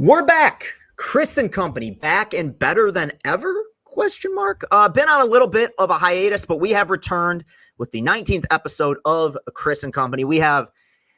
We're back. Chris and Company back and better than ever? Question mark. Been on a little bit of a hiatus, but we have returned with the 19th episode of Chris and Company. We have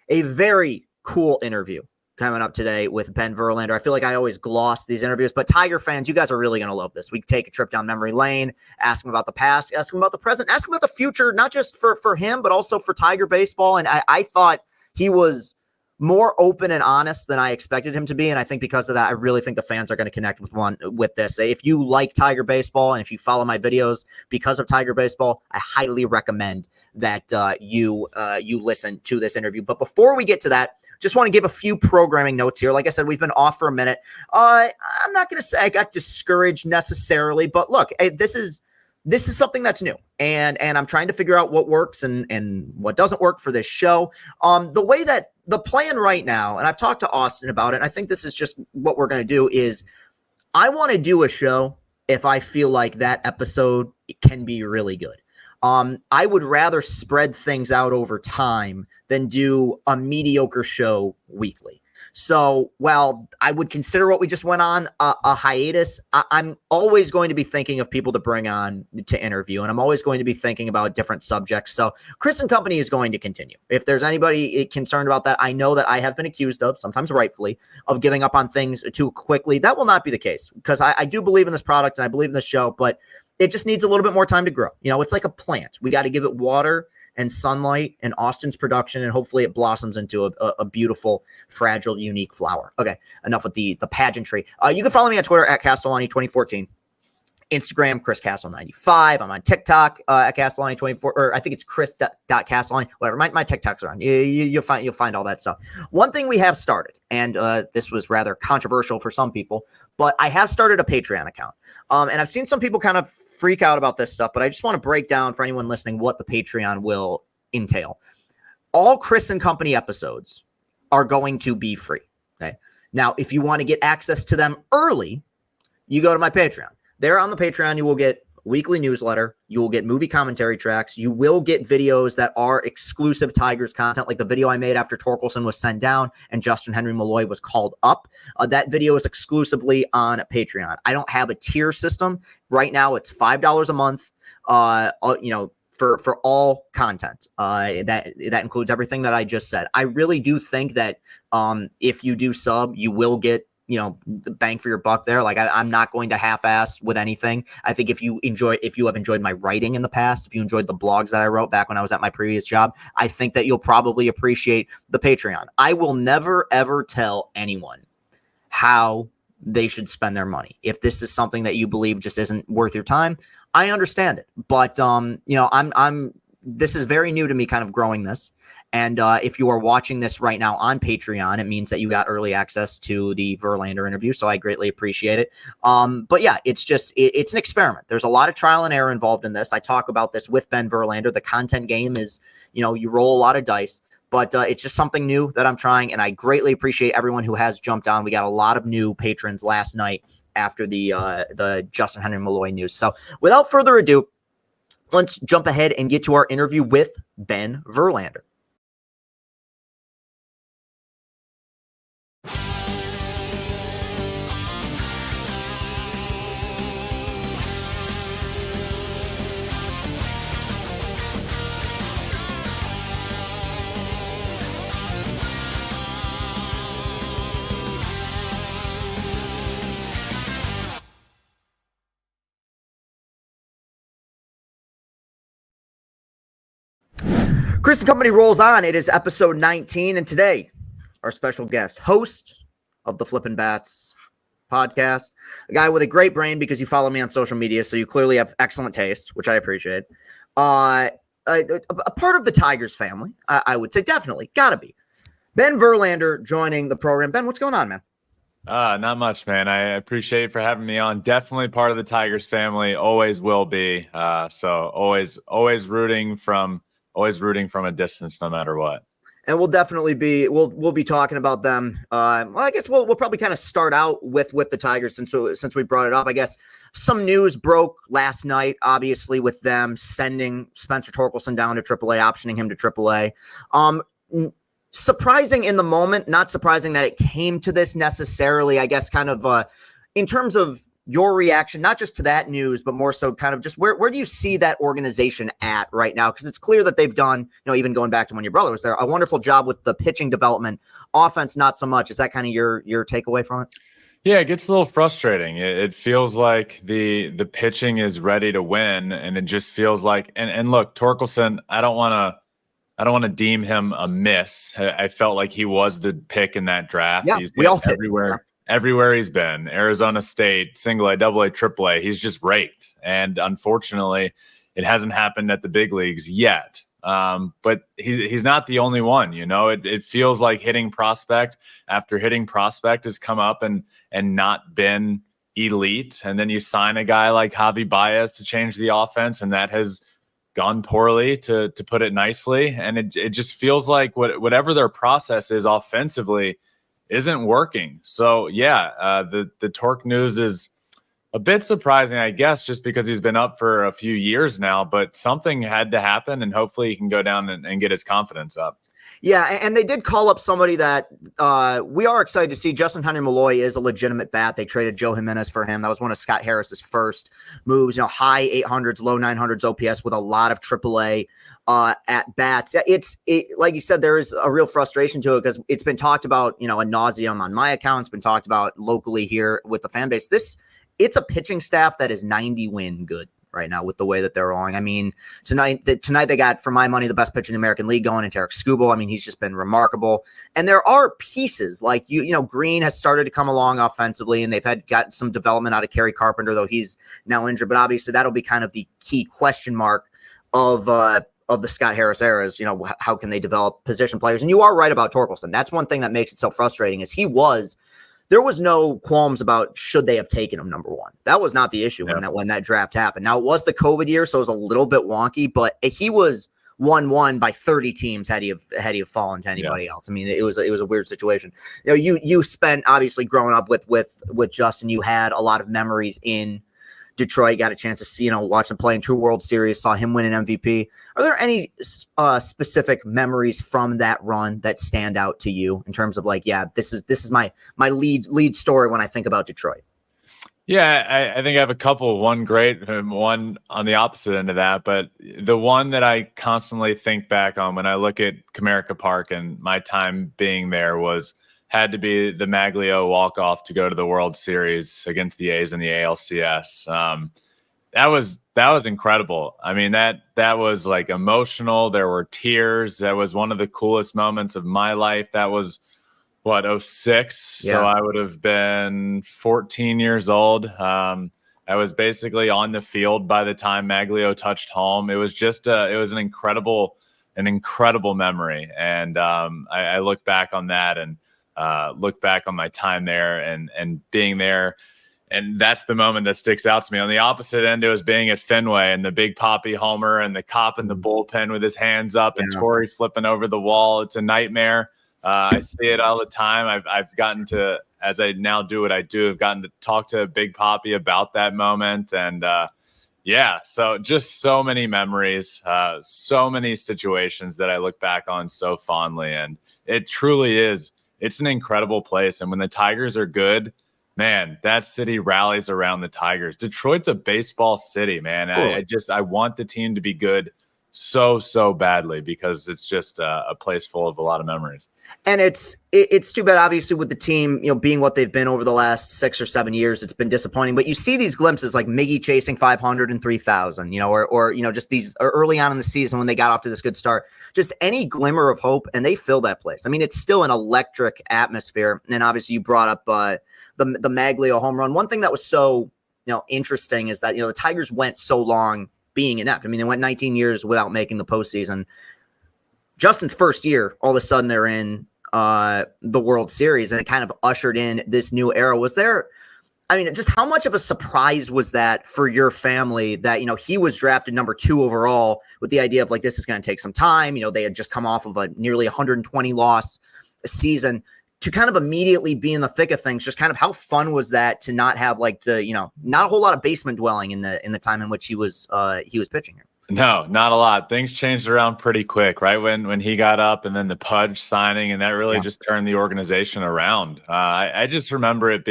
a very cool interview coming up today with Ben Verlander. I feel like I always gloss these interviews, but Tiger fans, you guys are really going to love this. We take a trip down memory lane, ask him about the past, ask him about the present, ask him about the future, not just for him, but also for Tiger baseball. And I thought he was more open and honest than I expected him to be. And I think because of that, I really think the fans are going to connect with this. If you like Tiger baseball and if you follow my videos because of Tiger baseball, I highly recommend that you listen to this interview. But before we get to that, just want to give a few programming notes here. Like I said, we've been off for a minute. I'm not going to say I got discouraged necessarily, but look, this is something that's new, and I'm trying to figure out what works and what doesn't work for this show. The way that the plan right now, and I've talked to Austin about it, and I think this is just what we're going to do, is I want to do a show if I feel like that episode can be really good. I would rather spread things out over time than do a mediocre show weekly. So while I would consider what we just went on a hiatus, I'm always going to be thinking of people to bring on to interview, and I'm always going to be thinking about different subjects. So Chris and Company is going to continue. If there's anybody concerned about that, I know that I have been accused of, sometimes rightfully, of giving up on things too quickly. That will not be the case, because I do believe in this product and I believe in this show, but it just needs a little bit more time to grow. You know, it's like a plant. We got to give it water and sunlight and Austin's production, and hopefully it blossoms into a beautiful, fragile, unique flower. Okay, enough with the pageantry. You can follow me on Twitter at Castellani 2014. Instagram, Chris Castle 95. I'm on TikTok at Castellani 24, or I think it's Chris.Castellani, whatever. My TikToks are on. You'll find all that stuff. One thing we have started, and this was rather controversial for some people, but I have started a Patreon account. And I've seen some people kind of freak out about this stuff, but I just want to break down for anyone listening what the Patreon will entail. All Chris and Company episodes are going to be free. Okay. Now, if you want to get access to them early, you go to my Patreon. There on the Patreon, you will get weekly newsletter. You will get movie commentary tracks. You will get videos that are exclusive Tigers content, like the video I made after Torkelson was sent down and Justin Henry Malloy was called up. That video is exclusively on Patreon. I don't have a tier system. Right now, it's $5 a month, for all content. That includes everything that I just said. I really do think that if you do sub, you will get the bang for your buck there. Like I'm not going to half-ass with anything. I think if you have enjoyed my writing in the past, if you enjoyed the blogs that I wrote back when I was at my previous job, I think that you'll probably appreciate the Patreon. I will never, ever tell anyone how they should spend their money. If this is something that you believe just isn't worth your time, I understand it. But, this is very new to me, kind of growing this. And if you are watching this right now on Patreon, it means that you got early access to the Verlander interview. So I greatly appreciate it. But yeah, it's an experiment. There's a lot of trial and error involved in this. I talk about this with Ben Verlander. The content game is, you roll a lot of dice, but it's just something new that I'm trying. And I greatly appreciate everyone who has jumped on. We got a lot of new patrons last night after the Justin Henry Malloy news. So without further ado, let's jump ahead and get to our interview with Ben Verlander. Chris and Company rolls on. It is episode 19, and today, our special guest, host of the Flippin' Bats podcast, a guy with a great brain because you follow me on social media, so you clearly have excellent taste, which I appreciate. A part of the Tigers family, I would say, definitely, gotta be. Ben Verlander joining the program. Ben, what's going on, man? Not much, man. I appreciate it for having me on. Definitely part of the Tigers family. Always will be. So always rooting from a distance, no matter what. And we'll definitely be we'll be talking about them. Well, I guess we'll probably kind of start out with the Tigers since we brought it up. I guess some news broke last night, obviously, with them sending Spencer Torkelson down to AAA, optioning him to AAA. surprising in the moment, not surprising that it came to this necessarily, I guess, kind of in terms of your reaction, not just to that news, but more so kind of just where do you see that organization at right now? Because it's clear that they've done, even going back to when your brother was there, a wonderful job with the pitching development. Offense, not so much. Is that kind of your takeaway from it? Yeah, it gets a little frustrating. It feels like the pitching is ready to win, and it just feels like and look, Torkelson, I don't want to deem him a miss. I felt like he was the pick in that draft. Yeah, He's we all everywhere. Yeah. Everywhere he's been, Arizona State, single A, double A, triple A, he's just raked. And unfortunately, it hasn't happened at the big leagues yet. But he's not the only one. It feels like hitting prospect after hitting prospect has come up and not been elite. And then you sign a guy like Javi Baez to change the offense, and that has gone poorly, to put it nicely. And it just feels like whatever their process is offensively isn't working. So yeah, the Torque news is a bit surprising, I guess, just because he's been up for a few years now, but something had to happen, and hopefully he can go down and get his confidence up. Yeah, and they did call up somebody that we are excited to see. Justin Henry Malloy is a legitimate bat. They traded Joe Jimenez for him. That was one of Scott Harris's first moves. High 800s, low 900s OPS with a lot of AAA at bats. It's like you said, there is a real frustration to it because it's been talked about, ad nauseum on my account. It's been talked about locally here with the fan base. It's a pitching staff that is 90 win good right now with the way that they're rolling. I mean, tonight they got, for my money, the best pitcher in the American League going into Eric Skubal. I mean, he's just been remarkable. And there are pieces like Green has started to come along offensively, and they've got some development out of Kerry Carpenter, though he's now injured. But obviously that'll be kind of the key question mark of the Scott Harris era is, how can they develop position players? And you are right about Torkelson. That's one thing that makes it so frustrating is there was no qualms about should they have taken him number one. That was not the issue when that draft happened. Now, it was the COVID year, so it was a little bit wonky, but he was 1-1 by 30 teams had he have fallen to anybody else. I mean, it was a weird situation. You spent, obviously, growing up with Justin, you had a lot of memories in Detroit, got a chance to see, watch him play in 2 World Series, saw him win an MVP. Are there any specific memories from that run that stand out to you in terms of this is my lead story when I think about Detroit? Yeah, I think I have a couple. One great, one on the opposite end of that. But the one that I constantly think back on when I look at Comerica Park and my time being there had to be the Maglio walk-off to go to the World Series against the A's in the ALCS. That was incredible. I mean, that was like emotional. There were tears. That was one of the coolest moments of my life. That was 06. Yeah. So I would have been 14 years old. I was basically on the field by the time Maglio touched home. It was just it was an incredible memory. And I look back on that and look back on my time there and being there. And that's the moment that sticks out to me. On the opposite end, it was being at Fenway and the Big Papi homer and the cop in the bullpen with his hands up and Torrey flipping over the wall. It's a nightmare. I see it all the time. I've gotten to, as I now do what I do, I've gotten to talk to Big Papi about that moment. And so just so many memories, so many situations that I look back on so fondly. And it truly is. It's an incredible place. And when the Tigers are good, man, that city rallies around the Tigers. Detroit's a baseball city, man. I want the team to be good so badly because it's just a place full of a lot of memories. And it's too bad, obviously, with the team, being what they've been over the last 6 or 7 years, it's been disappointing. But you see these glimpses like Miggy chasing 500 and 3,000, or just these early on in the season when they got off to this good start, just any glimmer of hope, and they fill that place. I mean, it's still an electric atmosphere. And obviously, you brought up the Maglio home run. One thing that was so interesting is that the Tigers went so long being inept. I mean, they went 19 years without making the postseason. Justin's first year, all of a sudden they're in the World Series, and it kind of ushered in this new era. Was there, just how much of a surprise was that for your family that, he was drafted number 2 overall with the idea of this is going to take some time. They had just come off of a nearly 120 loss season to kind of immediately be in the thick of things. Just kind of how fun was that to not have not a whole lot of basement dwelling in the time in which he was pitching here? No, not a lot. Things changed around pretty quick, right? When he got up and then the Pudge signing, and that really Yeah. just turned the organization around. I just remember it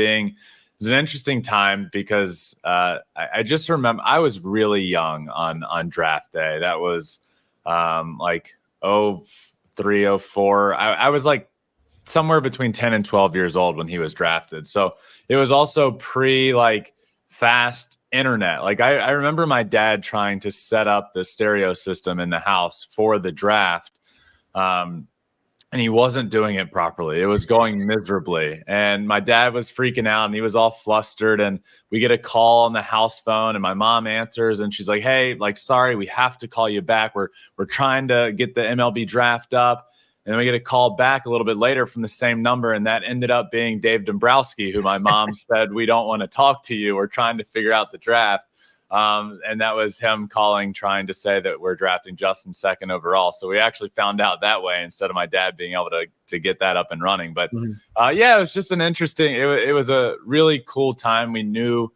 was an interesting time because I just remember I was really young on draft day. That was like 03, 04. I was like somewhere between 10 and 12 years old when he was drafted. So it was also pre like fast internet. Like I remember my dad trying to set up the stereo system in the house for the draft. And he wasn't doing it properly. It was going miserably. And my dad was freaking out and he was all flustered. And we get a call on the house phone and my mom answers and she's like, "Hey, like, sorry, we have to call you back. We're trying to get the MLB draft up." And then we get a call back a little bit later from the same number. And that ended up being Dave Dombrowski, who my mom said, "We don't want to talk to you. We're trying to figure out the draft." And that was him calling, trying to say that we're drafting Justin second overall. So we actually found out that way instead of my dad being able to get that up and running. But yeah, it was just it was a really cool time. We knew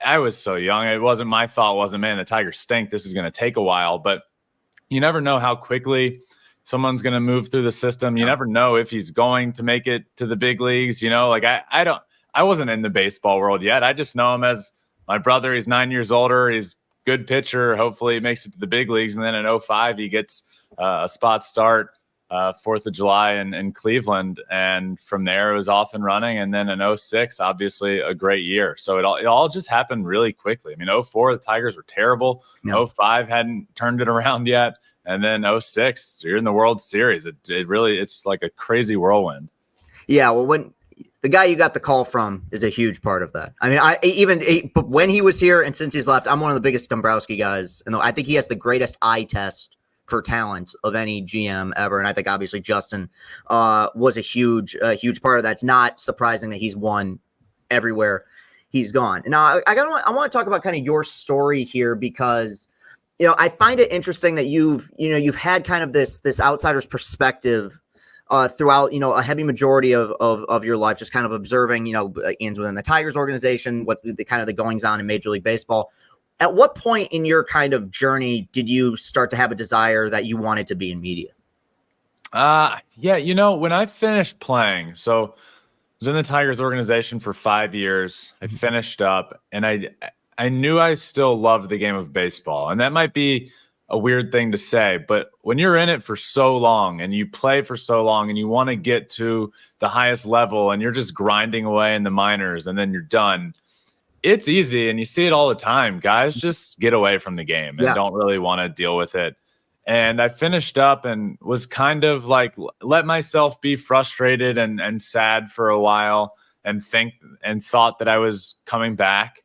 I was so young. It wasn't my thought wasn't, man, the Tigers stink. This is going to take a while, but you never know how quickly someone's going to move through the system. You never know if he's going to make it to the big leagues. Like I wasn't in the baseball world yet. I just know him as my brother. He's 9 years older. He's a good pitcher. Hopefully he makes it to the big leagues. And then in 05, he gets a spot start 4th of July in Cleveland. And from there it was off and running. And then in 06, obviously a great year. So it all just happened really quickly. I mean, 04, the Tigers were terrible. 05 hadn't turned it around yet. And then 06, you're in the World Series. It's like a crazy whirlwind. Yeah, well, when the guy you got the call from is a huge part of that. I mean, but when he was here and since he's left, I'm one of the biggest Dombrowski guys. And I think he has the greatest eye test for talent of any GM ever. And I think obviously Justin was a huge part of that. It's not surprising that he's won everywhere he's gone. Now, I want to talk about kind of your story here because I find it interesting that you've had kind of this outsider's perspective throughout, a heavy majority of your life, just kind of observing, ins within the Tigers organization, what the kind of the goings on in Major League Baseball. At what point in your kind of journey did you start to have a desire that you wanted to be in media? Yeah, when I finished playing, so I was in the Tigers organization for 5 years. I finished up and I knew I still loved the game of baseball. And that might be a weird thing to say, but when you're in it for so long and you play for so long and you want to get to the highest level and you're just grinding away in the minors and then you're done, it's easy. And you see it all the time. Guys just get away from the game and don't really want to deal with it. And I finished up and was kind of like, let myself be frustrated and sad for a while and thought that I was coming back.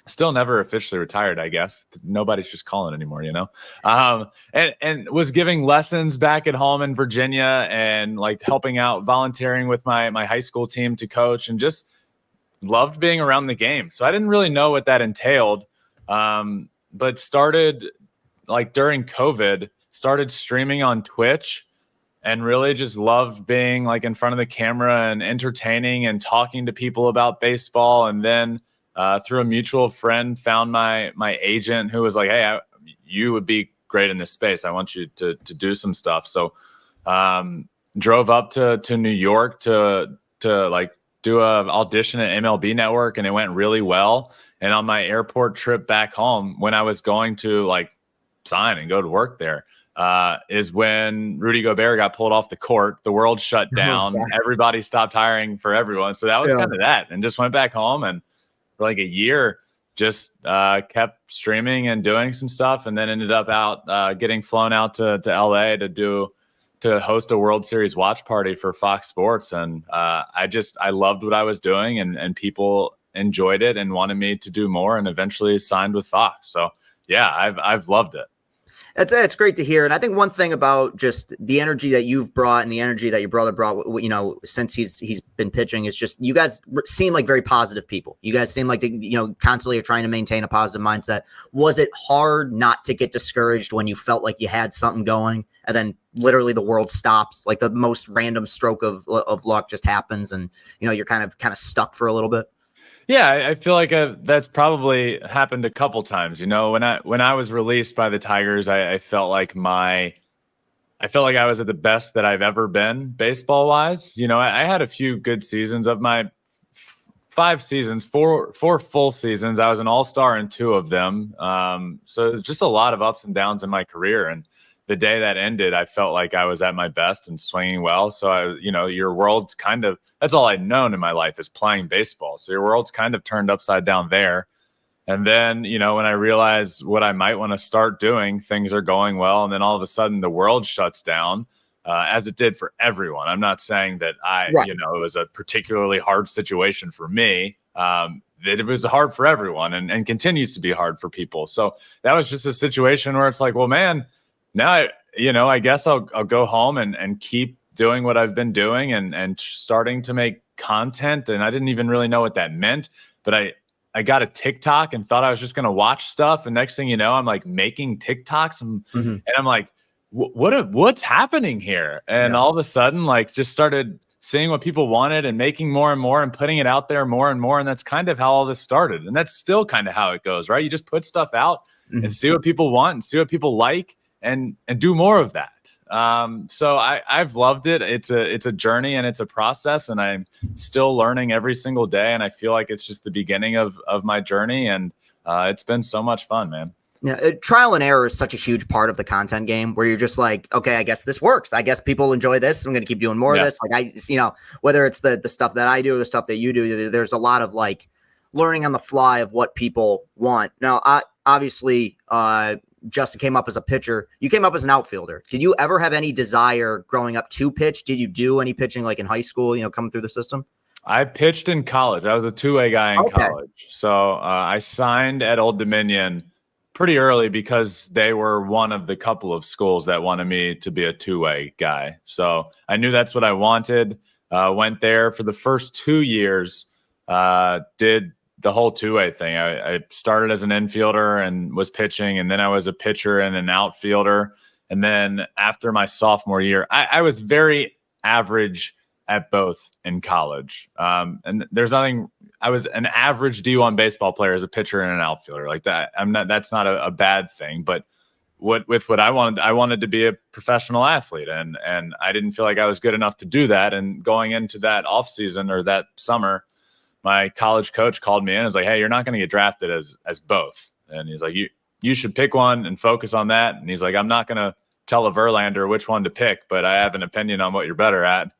Still never officially retired, I guess. Nobody's just calling anymore, and was giving lessons back at home in Virginia and like helping out, volunteering with my high school team to coach and just loved being around the game. So I didn't really know what that entailed, but started like during COVID, started streaming on Twitch and really just loved being like in front of the camera and entertaining and talking to people about baseball. And then through a mutual friend, found my agent who was like, "Hey, you would be great in this space. I want you to do some stuff." So drove up to New York to like do a audition at MLB Network, and it went really well. And on my airport trip back home, when I was going to like sign and go to work there, is when Rudy Gobert got pulled off the court. The world shut down. Everybody stopped hiring for everyone. So that was kind of that, and just went back home and for like a year, just kept streaming and doing some stuff, and then ended up out getting flown out to LA to host a World Series watch party for Fox Sports. And I loved what I was doing, and people enjoyed it and wanted me to do more, and eventually signed with Fox. So yeah, I've loved it. It's great to hear. And I think one thing about just the energy that you've brought and the energy that your brother brought, since he's been pitching, is just you guys seem like very positive people. You guys seem like, constantly are trying to maintain a positive mindset. Was it hard not to get discouraged when you felt like you had something going and then literally the world stops, like the most random stroke of luck just happens and, you're kind of stuck for a little bit? Yeah, I feel like that's probably happened a couple times. You know, when I was released by the Tigers, I felt like I felt like I was at the best that I've ever been baseball wise. You know, I had a few good seasons of my 5 seasons, four full seasons. I was an all-star in 2 of them. So it's just a lot of ups and downs in my career. And the day that ended, I felt like I was at my best and swinging well. So your world's kind of, that's all I'd known in my life is playing baseball. So your world's kind of turned upside down there. And then, when I realized what I might want to start doing, things are going well. And then all of a sudden the world shuts down, as it did for everyone. I'm not saying that Right. it was a particularly hard situation for me. It was hard for everyone and continues to be hard for people. So that was just a situation where it's like, well, man, now I guess I'll go home and keep doing what I've been doing and starting to make content. And I didn't even really know what that meant, but I got a TikTok and thought I was just going to watch stuff. And next thing you know, I'm like making TikToks and I'm like, what's happening here? And all of a sudden, like, just started seeing what people wanted and making more and more and putting it out there more and more. And that's kind of how all this started. And that's still kind of how it goes, right? You just put stuff out and see what people want and see what people like and do more of that. So I've loved it. It's a journey and it's a process, and I'm still learning every single day. And I feel like it's just the beginning of my journey. And it's been so much fun, man. Yeah, trial and error is such a huge part of the content game where you're just like, okay, I guess this works. I guess people enjoy this. I'm going to keep doing more of this. Like whether it's the stuff that I do or the stuff that you do, there's a lot of like learning on the fly of what people want. Now, obviously, Justin came up as a pitcher. You came up as an outfielder. Did you ever have any desire growing up to pitch? Did you do any pitching like in high school, coming through the system? I pitched in college. I was a 2A guy in college. So I signed at Old Dominion pretty early because they were one of the couple of schools that wanted me to be a 2A guy. So I knew that's what I wanted. Went there for the first 2 years, did the whole 2A thing. I started as an infielder and was pitching, and then I was a pitcher and an outfielder. And then after my sophomore year, I was very average at both in college. And there's nothing, I was an average D1 baseball player as a pitcher and an outfielder like that. That's not a bad thing, but what I wanted to be a professional athlete, and I didn't feel like I was good enough to do that. And going into that off season or that summer, my college coach called me in and was like, hey, you're not going to get drafted as both. And he's like, you should pick one and focus on that. And he's like, I'm not going to tell a Verlander which one to pick, but I have an opinion on what you're better at.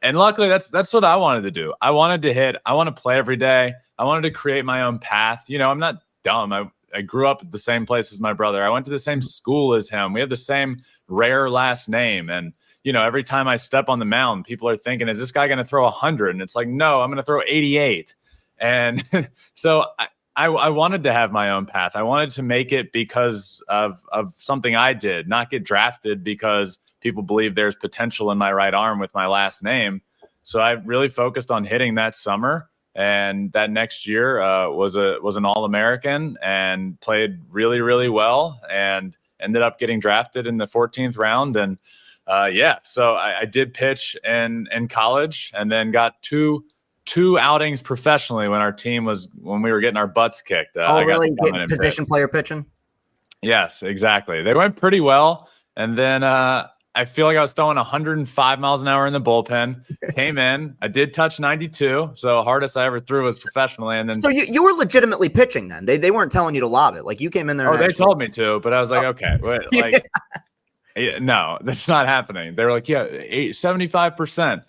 And luckily that's what I wanted to do. I wanted to hit. I want to play every day. I wanted to create my own path. I'm not dumb. I grew up at the same place as my brother. I went to the same school as him. We have the same rare last name. And every time I step on the mound, people are thinking, is this guy going to throw 100? And it's like, no, I'm going to throw 88. And so I wanted to have my own path. I wanted to make it because of something I did, not get drafted because people believe there's potential in my right arm with my last name. So I really focused on hitting that summer. And that next year was an All-American and played really, really well and ended up getting drafted in the 14th round. And so I did pitch in college, and then got two outings professionally when we were getting our butts kicked. Really? Position player pitching? Yes, exactly. They went pretty well. And then I feel like I was throwing 105 miles an hour in the bullpen. Came in. I did touch 92. So hardest I ever threw was professionally. And then, so you were legitimately pitching then. They weren't telling you to lob it. Like you came in there. Oh, they told me to, but I was like, okay, wait, like, no, that's not happening. They were like, 75%.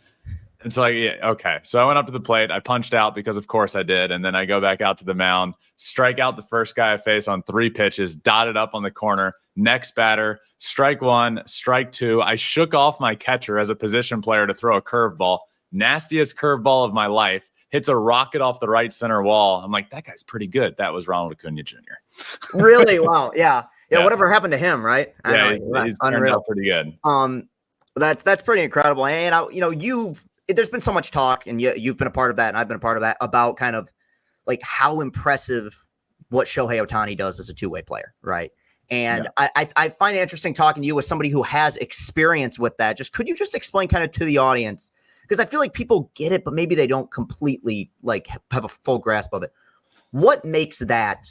It's like, yeah, okay. So I went up to the plate. I punched out because, of course, I did. And then I go back out to the mound, strike out the first guy I face on 3 pitches, dotted up on the corner. Next batter, strike 1, strike 2. I shook off my catcher as a position player to throw a curveball. Nastiest curveball of my life. Hits a rocket off the right center wall. I'm like, that guy's pretty good. That was Ronald Acuna Jr. Really? Wow. Yeah. Whatever happened to him, right? He's turned out pretty good. That's pretty incredible. And there's been so much talk, and you've been a part of that, and I've been a part of that, about kind of like how impressive what Shohei Ohtani does as a two-way player, right? And I find it interesting talking to you as somebody who has experience with that. Could you just explain kind of to the audience, because I feel like people get it, but maybe they don't completely like have a full grasp of it. What makes that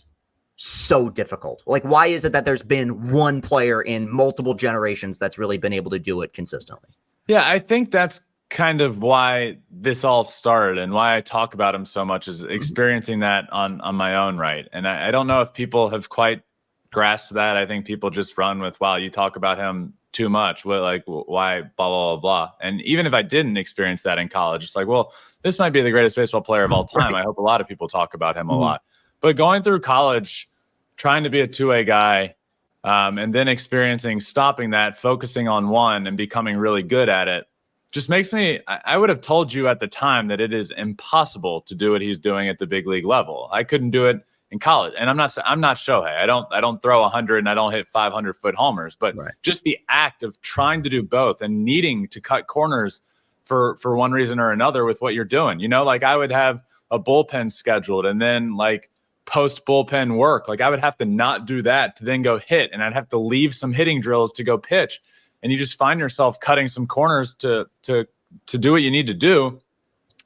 so difficult? Like, why is it that there's been one player in multiple generations that's really been able to do it consistently? Yeah, I think that's kind of why this all started and why I talk about him so much is experiencing that on my own right. And I don't know if people have quite grasped that. I think people just run with, wow, you talk about him too much. What, like, why, blah, blah, blah, blah. And even if I didn't experience that in college, it's like, well, this might be the greatest baseball player of all time. Right. I hope a lot of people talk about him a lot. But going through college, trying to be a two-way guy, and then experiencing stopping that, focusing on one and becoming really good at it, just makes me, I would have told you at the time that it is impossible to do what he's doing at the big league level. I couldn't do it in college. And I'm not Shohei. I don't throw 100 and I don't hit 500-foot homers, but just the act of trying to do both and needing to cut corners for one reason or another with what you're doing. You know, like I would have a bullpen scheduled and then like post bullpen work. Like I would have to not do that to then go hit, and I'd have to leave some hitting drills to go pitch. And you just find yourself cutting some corners to do what you need to do.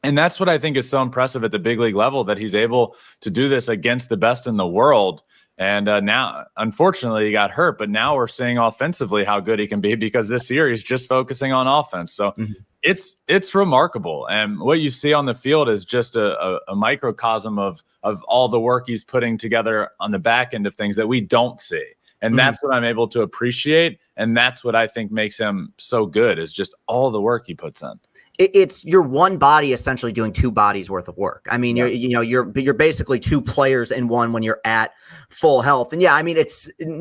And that's what I think is so impressive at the big league level, that he's able to do this against the best in the world. And now, unfortunately, he got hurt, but now we're seeing offensively how good he can be because this series just focusing on offense. So it's remarkable. And what you see on the field is just a microcosm of all the work he's putting together on the back end of things that we don't see. And that's what I'm able to appreciate. And that's what I think makes him so good, is just all the work he puts in. It's your one body essentially doing two bodies worth of work. I mean, you're basically two players in one when you're at full health. And yeah, I mean,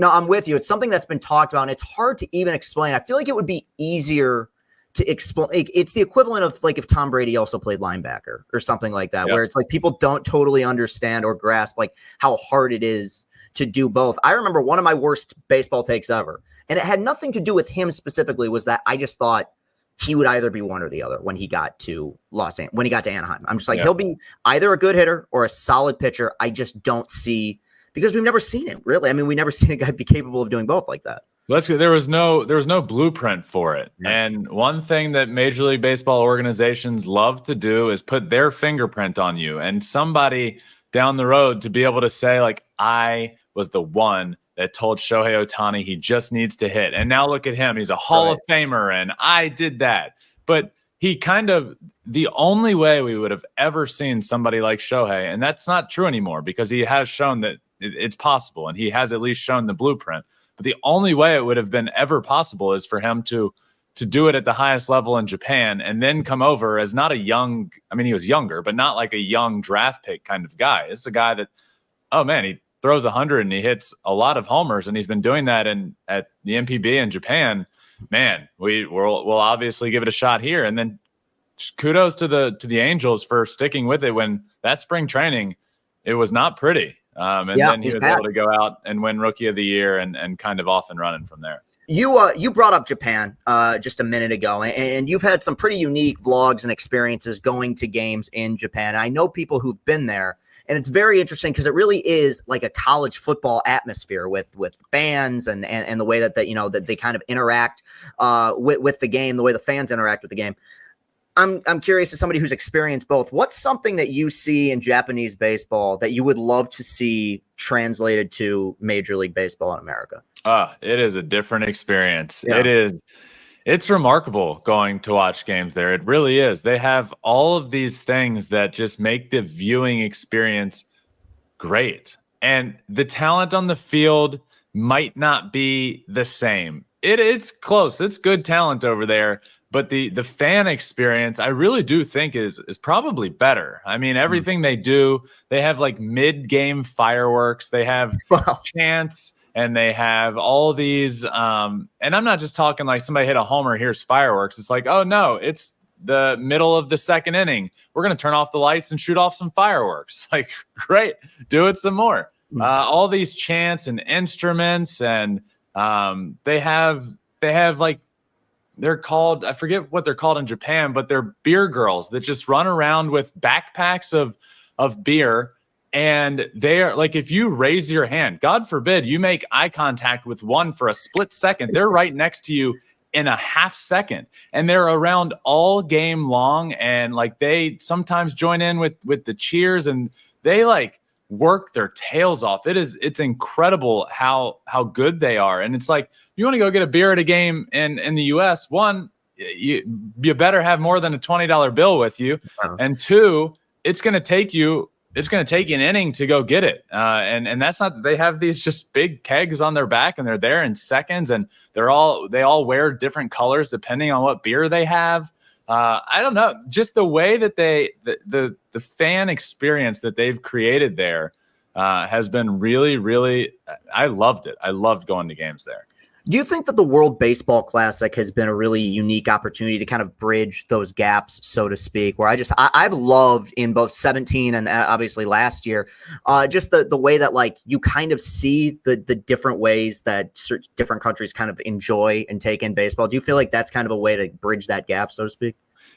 I'm with you. It's something that's been talked about and it's hard to even explain. I feel like it would be easier to explain. It's the equivalent of like if Tom Brady also played linebacker or something like that, where it's like people don't totally understand or grasp like how hard it is to do both. I remember one of my worst baseball takes ever, and it had nothing to do with him specifically, was that I just thought he would either be one or the other when he got to Anaheim. I'm just like, he'll be either a good hitter or a solid pitcher. I just don't see, because we've never seen it really. I mean, we never seen a guy be capable of doing both like that. There was no blueprint for it. Yeah. And one thing that Major League Baseball organizations love to do is put their fingerprint on you, and somebody down the road to be able to say, like, I was the one that told Shohei Ohtani he just needs to hit. And now look at him. He's a Hall of Famer, and I did that. But he the only way we would have ever seen somebody like Shohei, and that's not true anymore because he has shown that it's possible, and he has at least shown the blueprint. But the only way it would have been ever possible is for him to do it at the highest level in Japan and then come over as not a young, I mean, he was younger, but not like a young draft pick kind of guy. It's a guy that, oh man, he throws 100 and he hits a lot of homers, and he's been doing that at the MPB in Japan. Man, we'll obviously give it a shot here. And then kudos to the Angels for sticking with it when that spring training, it was not pretty. And then he was able to go out and win Rookie of the Year and kind of off and running from there. You brought up Japan just a minute ago, and you've had some pretty unique vlogs and experiences going to games in Japan. I know people who've been there, and it's very interesting because it really is like a college football atmosphere with bands and the way that they kind of interact with the game, the way the fans interact with the game. I'm curious, as somebody who's experienced both, what's something that you see in Japanese baseball that you would love to see translated to Major League Baseball in America? It is a different experience. Yeah. It's remarkable going to watch games there. It really is. They have all of these things that just make the viewing experience great. And the talent on the field might not be the same. It's close. It's good talent over there. But the fan experience, I really do think is probably better. I mean, everything they do, they have like mid-game fireworks. They have chants. And they have all these, and I'm not just talking like somebody hit a homer, here's fireworks. It's like, oh no, it's the middle of the second inning. We're going to turn off the lights and shoot off some fireworks. Like, great, do it some more. All these chants and instruments, and they have like, they're called, I forget what they're called in Japan, but they're beer girls that just run around with backpacks of beer. And they are like, if you raise your hand, God forbid you make eye contact with one for a split second, they're right next to you in a half second, and they're around all game long, and like they sometimes join in with the cheers, and they like work their tails off. It's incredible how good they are. And it's like, you want to go get a beer at a game in the US, one, you better have more than a $20 bill with you, and two, it's going to take you an inning to go get it. And that's not, they have these just big kegs on their back, and they're there in seconds, and they all wear different colors depending on what beer they have. I don't know, just the way that the fan experience that they've created there has been really, really, I loved it. I loved going to games there. Do you think that the World Baseball Classic has been a really unique opportunity to kind of bridge those gaps, so to speak, where I've loved in both 17 and obviously last year, just the way that like you kind of see the different ways that different countries kind of enjoy and take in baseball. Do you feel like that's kind of a way to bridge that gap, so to speak?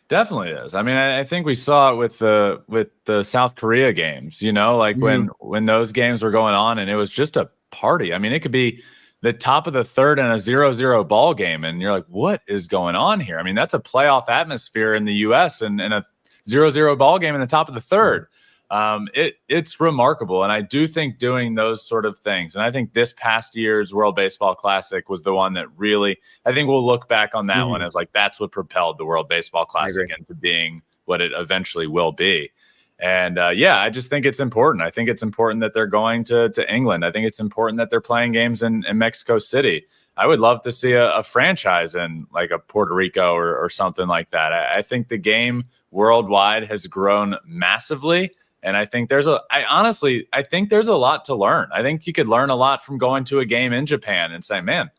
Definitely is. I mean, I think we saw it with the South Korea games, like when those games were going on, and it was just a party. I mean, it could be the top of the third in a 0-0 ball game, and you're like, what is going on here? I mean, that's a playoff atmosphere in the US and a 0-0 ball game in the top of the third. It's remarkable. And I do think doing those sort of things, and I think this past year's World Baseball Classic was the one that really, I think we'll look back on that one as like, that's what propelled the World Baseball Classic into being what it eventually will be. And I just think it's important. I think it's important that they're going to England. I think it's important that they're playing games in Mexico City. I would love to see a franchise in like a Puerto Rico or something like that. I think the game worldwide has grown massively. And I think I think there's a lot to learn. I think you could learn a lot from going to a game in Japan and say, man,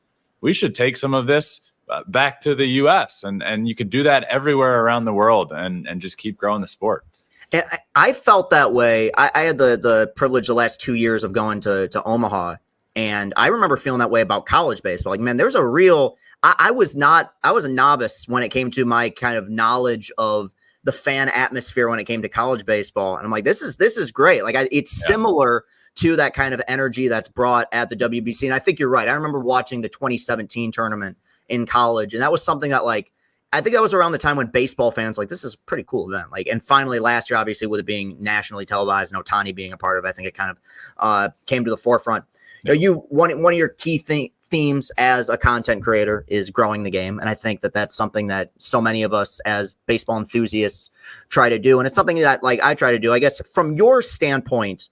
we should take some of this back to the US. And you could do that everywhere around the world and just keep growing the sport. And I felt that way. I had the privilege the last 2 years of going to Omaha, and I remember feeling that way about college baseball. Like, man, there's a real I was a novice when it came to my kind of knowledge of the fan atmosphere when it came to college baseball. And I'm like, this is great. Like it's similar to that kind of energy that's brought at the WBC. And I think you're right. I remember watching the 2017 tournament in college, and that was something that like, I think that was around the time when baseball fans like, this is a pretty cool event. Like, and finally last year, obviously with it being nationally televised and Ohtani being a part of it, I think it kind of came to the forefront. Yeah. You know, one of your key themes as a content creator is growing the game. And I think that that's something that so many of us as baseball enthusiasts try to do. And it's something that like I try to do, I guess, from your standpoint.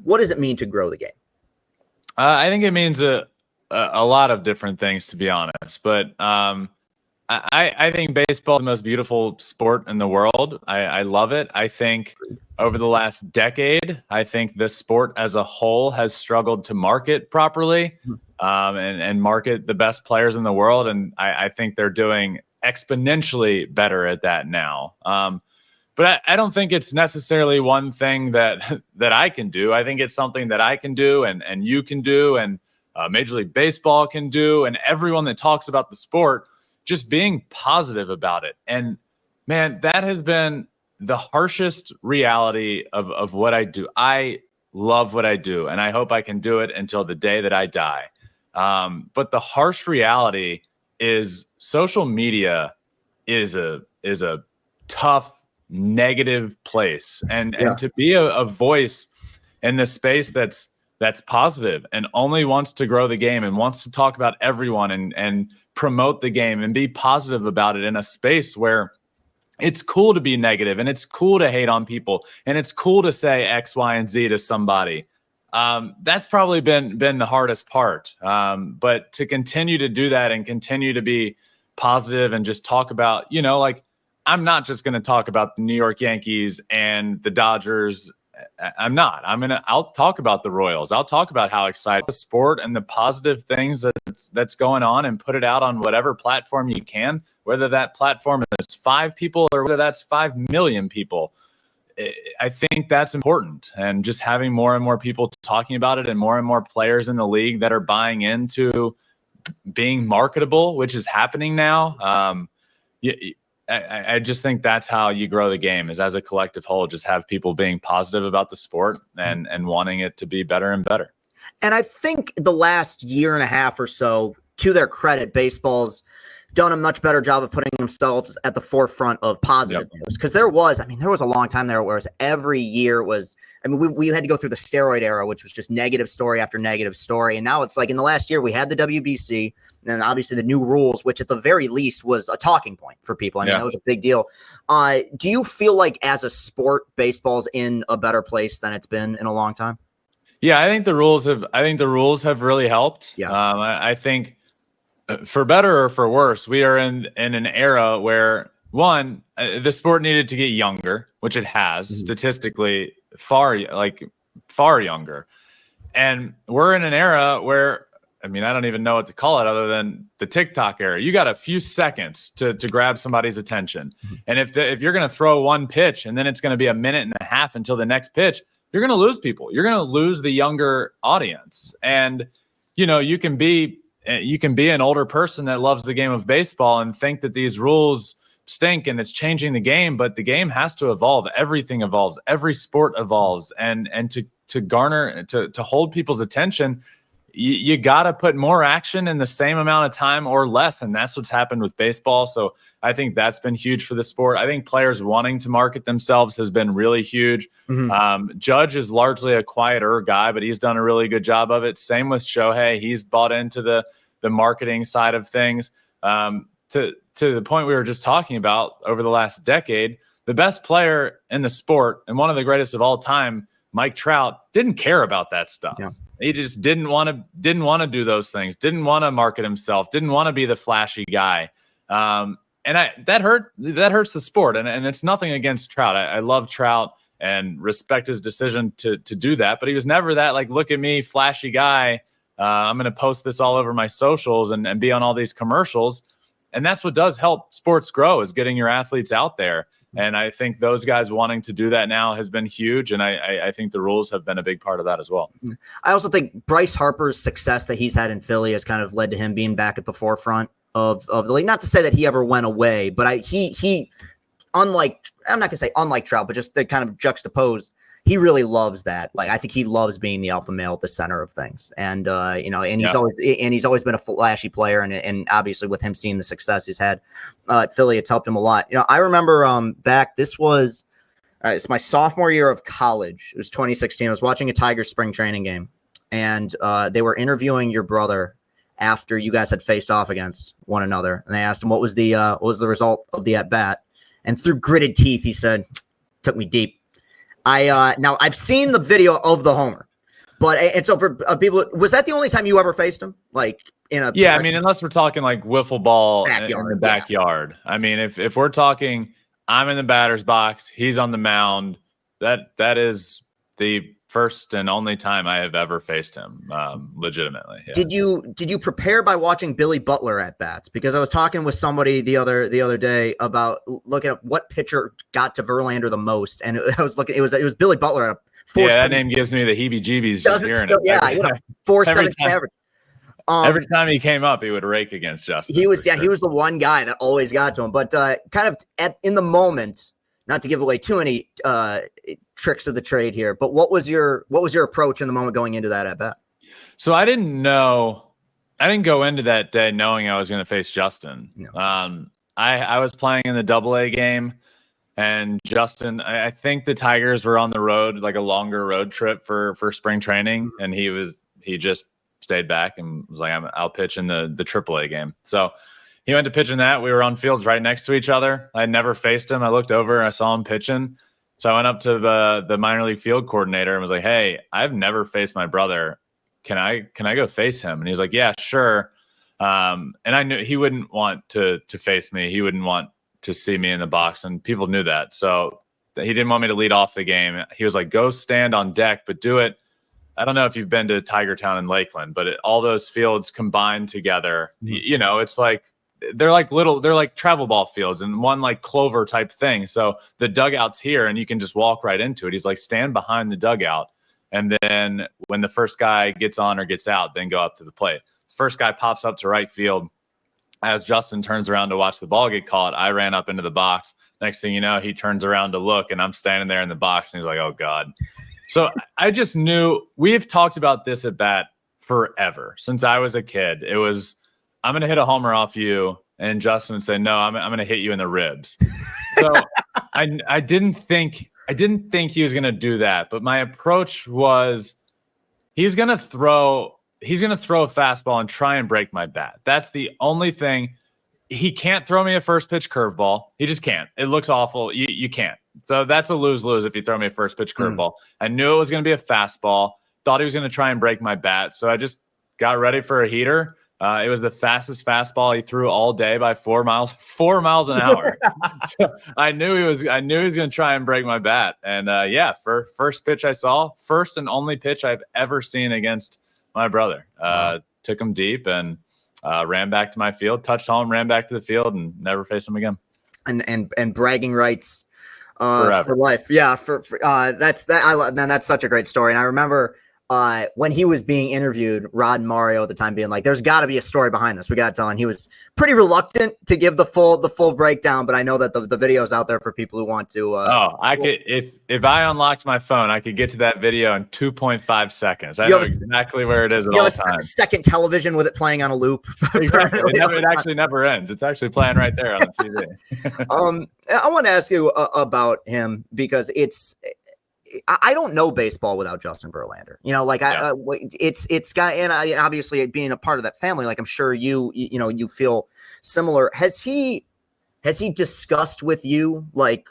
What does it mean to grow the game? I think it means a lot of different things, to be honest. But I think baseball is the most beautiful sport in the world. I love it. I think over the last decade, I think the sport as a whole has struggled to market properly and market the best players in the world. And I think they're doing exponentially better at that now. But I don't think it's necessarily one thing that I can do. I think it's something that I can do and you can do and Major League Baseball can do, and everyone that talks about the sport, just being positive about it. And man, that has been the harshest reality of what I do. I love what I do, and I hope I can do it until the day that I die. But the harsh reality is social media is a tough, negative place. And to be a voice in this space that's positive and only wants to grow the game and wants to talk about everyone and promote the game and be positive about it in a space where it's cool to be negative and it's cool to hate on people and it's cool to say X, Y, and Z to somebody. That's probably been the hardest part. But to continue to do that and continue to be positive and just talk about, like, I'm not just going to talk about the New York Yankees and the Dodgers. I'm not. I'll talk about the Royals. I'll talk about how excited the sport and the positive things that's going on and put it out on whatever platform you can, whether that platform is 5 people or whether that's 5 million people. I think that's important. And just having more and more people talking about it and more players in the league that are buying into being marketable, which is happening now. I just think that's how you grow the game, is as a collective whole, just have people being positive about the sport and wanting it to be better and better. And I think the last year and a half or so, to their credit, baseball's done a much better job of putting themselves at the forefront of positive news. Because there was a long time there where every year was, we had to go through the steroid era, which was just negative story after negative story. And now it's like in the last year, we had the WBC and then obviously the new rules, which at the very least was a talking point for people. That was a big deal. Do you feel like as a sport, baseball's in a better place than it's been in a long time? Yeah, I think the rules have really helped. Yeah. I think, for better or for worse, we are in an era where the sport needed to get younger, which it has statistically far younger. And we're in an era where, I don't even know what to call it other than the TikTok era. You got a few seconds to grab somebody's attention. And if you're going to throw one pitch and then it's going to be a minute and a half until the next pitch, you're going to lose people. You're going to lose the younger audience. And, you can be an older person that loves the game of baseball and think that these rules stink and it's changing the game, but the game has to evolve. Everything evolves. Every sport evolves. And to hold people's attention, you got to put more action in the same amount of time or less. And that's what's happened with baseball. So I think that's been huge for the sport. I think players wanting to market themselves has been really huge. Judge is largely a quieter guy, but he's done a really good job of it. Same with Shohei. He's bought into the marketing side of things. To the point we were just talking about, over the last decade, the best player in the sport and one of the greatest of all time, Mike Trout, didn't care about that stuff. Yeah. He just didn't want to do those things, didn't want to market himself, didn't want to be the flashy guy. And that hurts the sport. And it's nothing against Trout. I love Trout and respect his decision to do that. But he was never that, like, look at me, flashy guy. I'm going to post this all over my socials and be on all these commercials. And that's what does help sports grow, is getting your athletes out there. And I think those guys wanting to do that now has been huge. And I think the rules have been a big part of that as well. I also think Bryce Harper's success that he's had in Philly has kind of led to him being back at the forefront of the league. Not to say that he ever went away, but he unlike, I'm not gonna say unlike Trout, but just the kind of juxtaposed, he really loves that. Like, I think he loves being the alpha male at the center of things. And, he's always been a flashy player. And obviously with him seeing the success he's had at Philly, it's helped him a lot. I remember it's my sophomore year of college. It was 2016. I was watching a Tigers spring training game, and they were interviewing your brother after you guys had faced off against one another. And they asked him, what was the result of the at bat? And through gritted teeth, he said, "Took me deep." Now I've seen the video of the homer, and so for people, was that the only time you ever faced him? Like unless we're talking like wiffle ball in the backyard. Yeah. If we're talking, I'm in the batter's box, he's on the mound. That is the first and only time I have ever faced him, legitimately. Yeah. Did you prepare by watching Billy Butler at bats? Because I was talking with somebody the other day about looking at what pitcher got to Verlander the most, and I was looking. It was Billy Butler at that name gives me the heebie-jeebies just hearing it. Yeah, he had a 4.7 average. Every time he came up, he would rake against Justin. He was the one guy that always got to him. But kind of in the moment, not to give away too many tricks of the trade here, but what was your approach in the moment going into that at bat? So I didn't go into that day knowing I was going to face Justin. No. I was playing in the AA game, and Justin, I think the Tigers were on the road, like a longer road trip for spring training, and he just stayed back and was like, I'll pitch in the AAA game. So he went to pitch in that. We were on fields right next to each other. I had never faced him. I looked over and I saw him pitching. So I went up to the minor league field coordinator and was like, "Hey, I've never faced my brother. Can I go face him?" And he was like, "Yeah, sure." And I knew he wouldn't want to face me. He wouldn't want to see me in the box, and people knew that. So he didn't want me to lead off the game. He was like, "Go stand on deck, but do it." I don't know if you've been to Tiger Town in Lakeland, but all those fields combined together, it's like they're like travel ball fields and one like clover type thing. So the dugout's here and you can just walk right into it. He's like, stand behind the dugout. And then when the first guy gets on or gets out, then go up to the plate. First guy pops up to right field. As Justin turns around to watch the ball get caught, I ran up into the box. Next thing you know, he turns around to look and I'm standing there in the box and he's like, "Oh God." So I just knew, we've talked about this at bat forever since I was a kid. It was I'm going to hit a homer off you. And Justin would say, no, I'm going to hit you in the ribs. So I didn't think he was going to do that. But my approach was he's going to throw a fastball and try and break my bat. That's the only thing. He can't throw me a first pitch curveball. He just can't. It looks awful. You can't. So that's a lose-lose if you throw me a first pitch curveball. I knew it was going to be a fastball. Thought he was going to try and break my bat. So I just got ready for a heater. It was the fastest fastball he threw all day by 4 miles an hour. So I knew he was going to try and break my bat. And for first pitch I saw, first and only pitch I've ever seen against my brother. Took him deep and ran back to my field, touched home, ran back to the field, and never faced him again. And bragging rights forever. For life. Yeah, that's such a great story. And I remember when he was being interviewed, Rod and Mario at the time being like, there's got to be a story behind this. We got to tell. And he was pretty reluctant to give the full breakdown, but I know that the video is out there for people who want to. I could, if I unlocked my phone, I could get to that video in 2.5 seconds. I know exactly where it is at all times. Second television with it playing on a loop. Exactly. It actually never ends. It's actually playing right there on the TV. I want to ask you about him because I don't know baseball without Justin Verlander. It's got, and obviously being a part of that family, like I'm sure you feel similar. Has he discussed with you like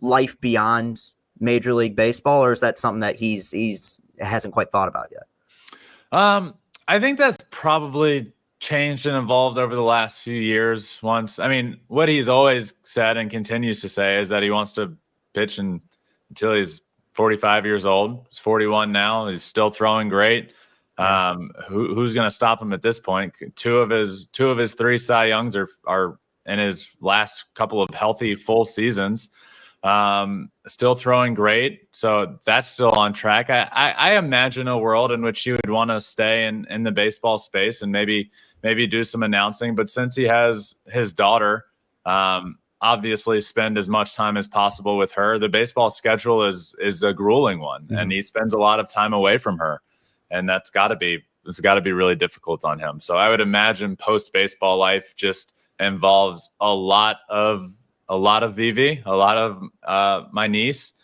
life beyond Major League Baseball, or is that something that he's hasn't quite thought about yet? I think that's probably changed and evolved over the last few years. What he's always said and continues to say is that he wants to pitch until he's 45 years old. He's 41 now. He's still throwing great. Who's going to stop him at this point? Two of his 3 Cy Youngs are in his last couple of healthy full seasons. Still throwing great. So that's still on track. I imagine a world in which he would want to stay in the baseball space and maybe do some announcing. But since he has his daughter, obviously spend as much time as possible with her. The baseball schedule is a grueling one, and he spends a lot of time away from her, and it's got to be really difficult on him. So I would imagine post baseball life just involves a lot of Vivi, a lot of my niece,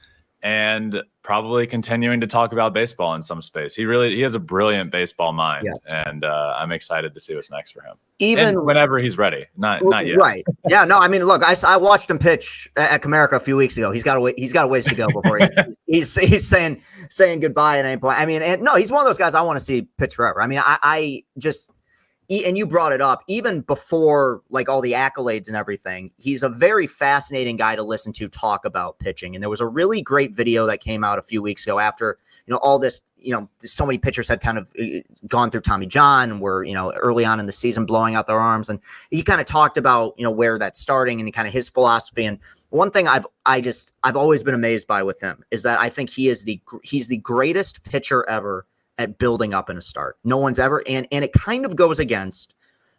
and probably continuing to talk about baseball in some space. He has a brilliant baseball mind, yes. And I'm excited to see what's next for him. Even whenever he's ready, not yet. Right? Yeah. No. I mean, look, I watched him pitch at Comerica a few weeks ago. He's got a ways to go before he's saying goodbye at any point. I mean, and no, he's one of those guys I want to see pitch forever. I mean, I just. And you brought it up, even before like all the accolades and everything, he's a very fascinating guy to listen to talk about pitching. And there was a really great video that came out a few weeks ago after, all this, so many pitchers had kind of gone through Tommy John and were, early on in the season blowing out their arms. And he kind of talked about, where that's starting and kind of his philosophy. And one thing I've always been amazed by with him is that I think he's the greatest pitcher ever at building up in a start. No one's ever, and it kind of goes against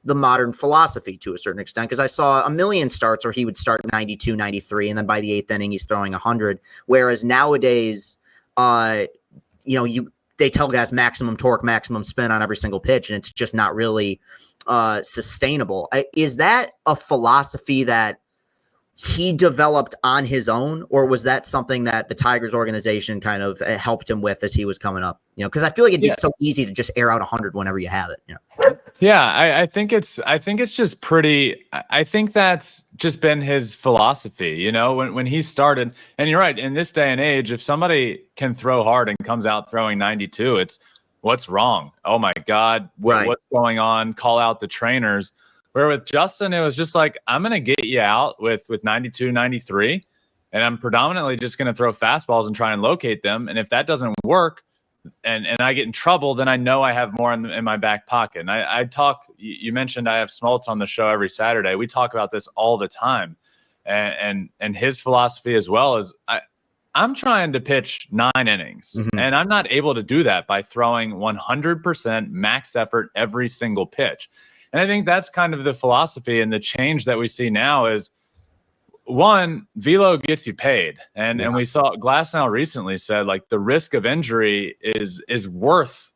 the modern philosophy to a certain extent, because I saw a million starts where he would start 92, 93, and then by the 8th inning, he's throwing 100. Whereas nowadays, they tell guys maximum torque, maximum spin on every single pitch, and it's just not really sustainable. Is that a philosophy that he developed on his own, or was that something that the Tigers organization kind of helped him with as he was coming up? Because I feel like it'd be so easy to just air out 100 whenever you have it. Yeah, I think it's just pretty. I think that's just been his philosophy. When he started, and you're right. In this day and age, if somebody can throw hard and comes out throwing 92, it's what's wrong? Oh my God, what's going on? Call out the trainers. Where with Justin, it was just like, I'm going to get you out with 92, 93, and I'm predominantly just going to throw fastballs and try and locate them. And if that doesn't work and I get in trouble, then I know I have more in my back pocket. And I talk, you mentioned I have Smoltz on the show every Saturday. We talk about this all the time. And his philosophy as well is I'm trying to pitch 9 innings, and I'm not able to do that by throwing 100% max effort every single pitch. And I think that's kind of the philosophy, and the change that we see now is, one, velo gets you paid. And we saw Glasnow recently said, like, the risk of injury is worth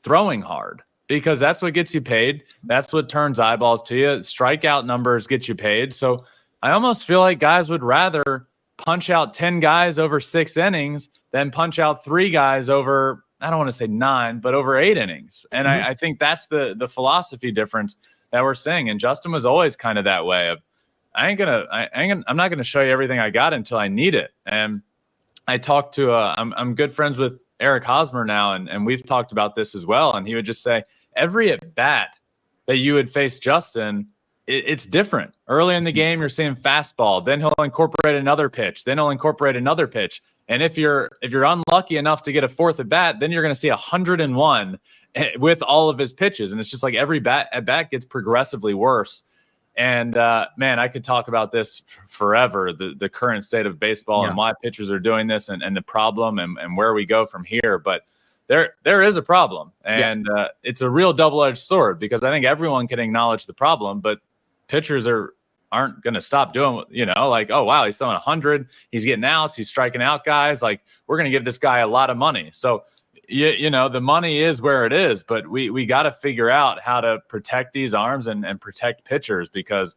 throwing hard, because that's what gets you paid. That's what turns eyeballs to you. Strikeout numbers get you paid. So I almost feel like guys would rather punch out 10 guys over 6 innings than punch out 3 guys over, I don't want to say 9, but over 8 innings. And I think that's the philosophy difference that we're seeing. And Justin was always kind of that way of, I'm not gonna show you everything I got until I need it. And I talked to I'm good friends with Eric Hosmer now, and we've talked about this as well. And he would just say every at bat that you would face Justin, it's different. Early in the game, you're seeing fastball, then he'll incorporate another pitch, then he'll incorporate another pitch. And if you're unlucky enough to get a 4th at bat, then you're going to see 101 with all of his pitches. And it's just like every at bat gets progressively worse. And man, I could talk about this forever, the current state of baseball and why pitchers are doing this and the problem and where we go from here. But there is a problem, and it's a real double-edged sword, because I think everyone can acknowledge the problem, but pitchers aren't going to stop doing, like, oh, wow, he's throwing 100, he's getting outs, he's striking out guys. Like, we're going to give this guy a lot of money. So, the money is where it is, but we got to figure out how to protect these arms and protect pitchers, because,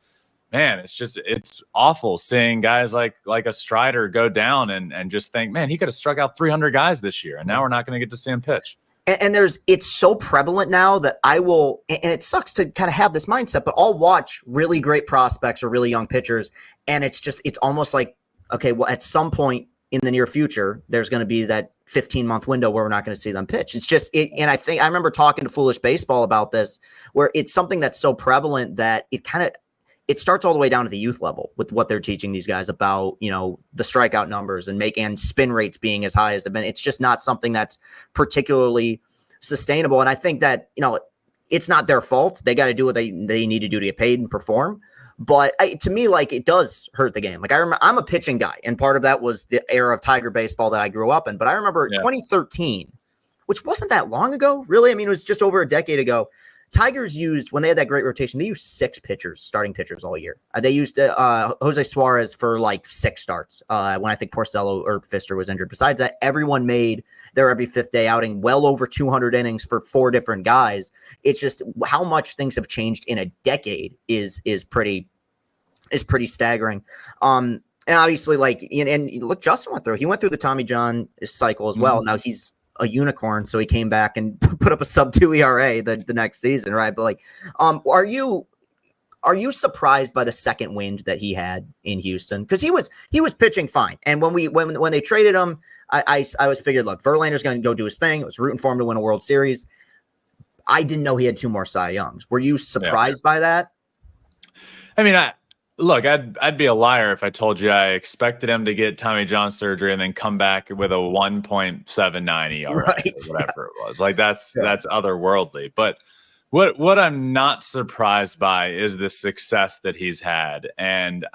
man, it's awful seeing guys like a Strider go down and just think, man, he could have struck out 300 guys this year, and now we're not going to get to see him pitch. And it's so prevalent now that I will, and it sucks to kind of have this mindset, but I'll watch really great prospects or really young pitchers, and it's almost like, okay, well, at some point in the near future, there's going to be that 15-month window where we're not going to see them pitch. It's just and I think I remember talking to Foolish Baseball about this, where it's something that's so prevalent that it starts all the way down to the youth level with what they're teaching these guys about, the strikeout numbers and spin rates being as high as they've been. It's just not something that's particularly sustainable. And I think that, it's not their fault. They got to do what they need to do to get paid and perform. But to me, like, it does hurt the game. Like, I remember, I'm a pitching guy, and part of that was the era of Tiger baseball that I grew up in. But I remember 2013, which wasn't that long ago, really. I mean, it was just over a decade ago. Tigers used, when they had that great rotation, they used 6 pitchers, starting pitchers all year. They used Jose Suarez for like 6 starts when I think Porcello or Pfister was injured. Besides that, everyone made their every 5th day outing, well over 200 innings for 4 different guys. It's just how much things have changed in a decade is pretty staggering. And obviously, like, and look, Justin went through the Tommy John cycle as well. Now he's a unicorn, so he came back and put up a sub-2 ERA the next season, right? But like, are you surprised by the second wind that he had in Houston? Because he was pitching fine, and when they traded him, I was figured, look, Verlander's going to go do his thing. I was rooting for him to win a World Series. I didn't know he had 2 more Cy Youngs. Were you surprised by that? I mean, I'd be a liar if I told you I expected him to get Tommy John surgery and then come back with a 1.79 ERA, right, or whatever it was. Like, that's otherworldly. But what I'm not surprised by is the success that he's had, and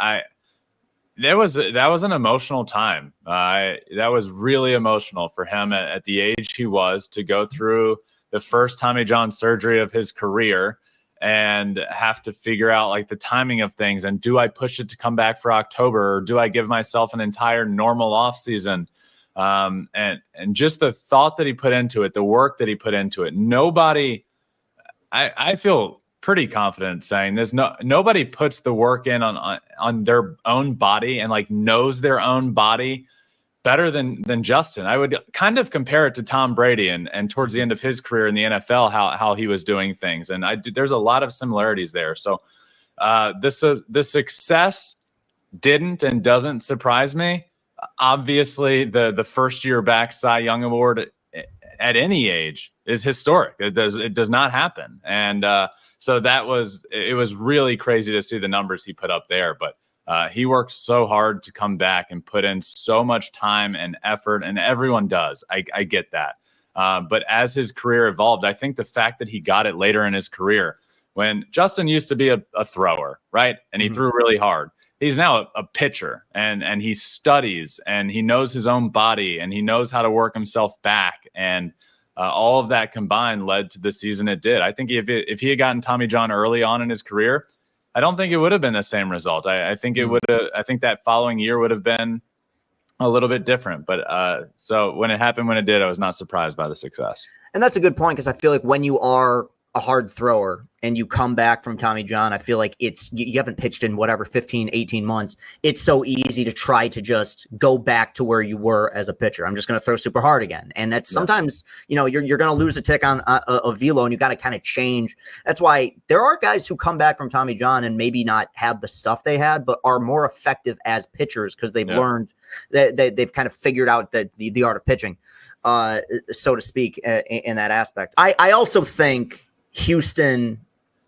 that was an emotional time. That was really emotional for him at the age he was, to go through the first Tommy John surgery of his career and have to figure out, like, the timing of things. And do I push it to come back for October, or do I give myself an entire normal off season? And just the thought that he put into it, the work that he put into it. I feel pretty confident saying this. Nobody puts the work in on their own body and, like, knows their own body better than Justin. I would kind of compare it to Tom Brady and towards the end of his career in the NFL, how he was doing things. And there's a lot of similarities there. So the success didn't and doesn't surprise me. Obviously, the first year back Cy Young Award at any age is historic. It does not happen. And so it was really crazy to see the numbers he put up there. But he worked so hard to come back and put in so much time and effort, and everyone does. I get that. But as his career evolved, I think the fact that he got it later in his career, when Justin used to be a thrower, right? And he threw really hard. He's now a pitcher, and he studies, and he knows his own body, and he knows how to work himself back. And all of that combined led to the season it did. I think if he had gotten Tommy John early on in his career, I don't think it would have been the same result. I think it would have. I think that following year would have been a little bit different. But so when it happened, when it did, I was not surprised by the success. And that's a good point, because I feel like when you are a hard thrower and you come back from Tommy John, I feel like you haven't pitched in whatever 15, 18 months. It's so easy to try to just go back to where you were as a pitcher. I'm just going to throw super hard again. And that's sometimes, you're going to lose a tick on a velo, and you got to kind of change. That's why there are guys who come back from Tommy John and maybe not have the stuff they had, but are more effective as pitchers because they've learned that they've kind of figured out the art of pitching, so to speak, in that aspect. I also think Houston,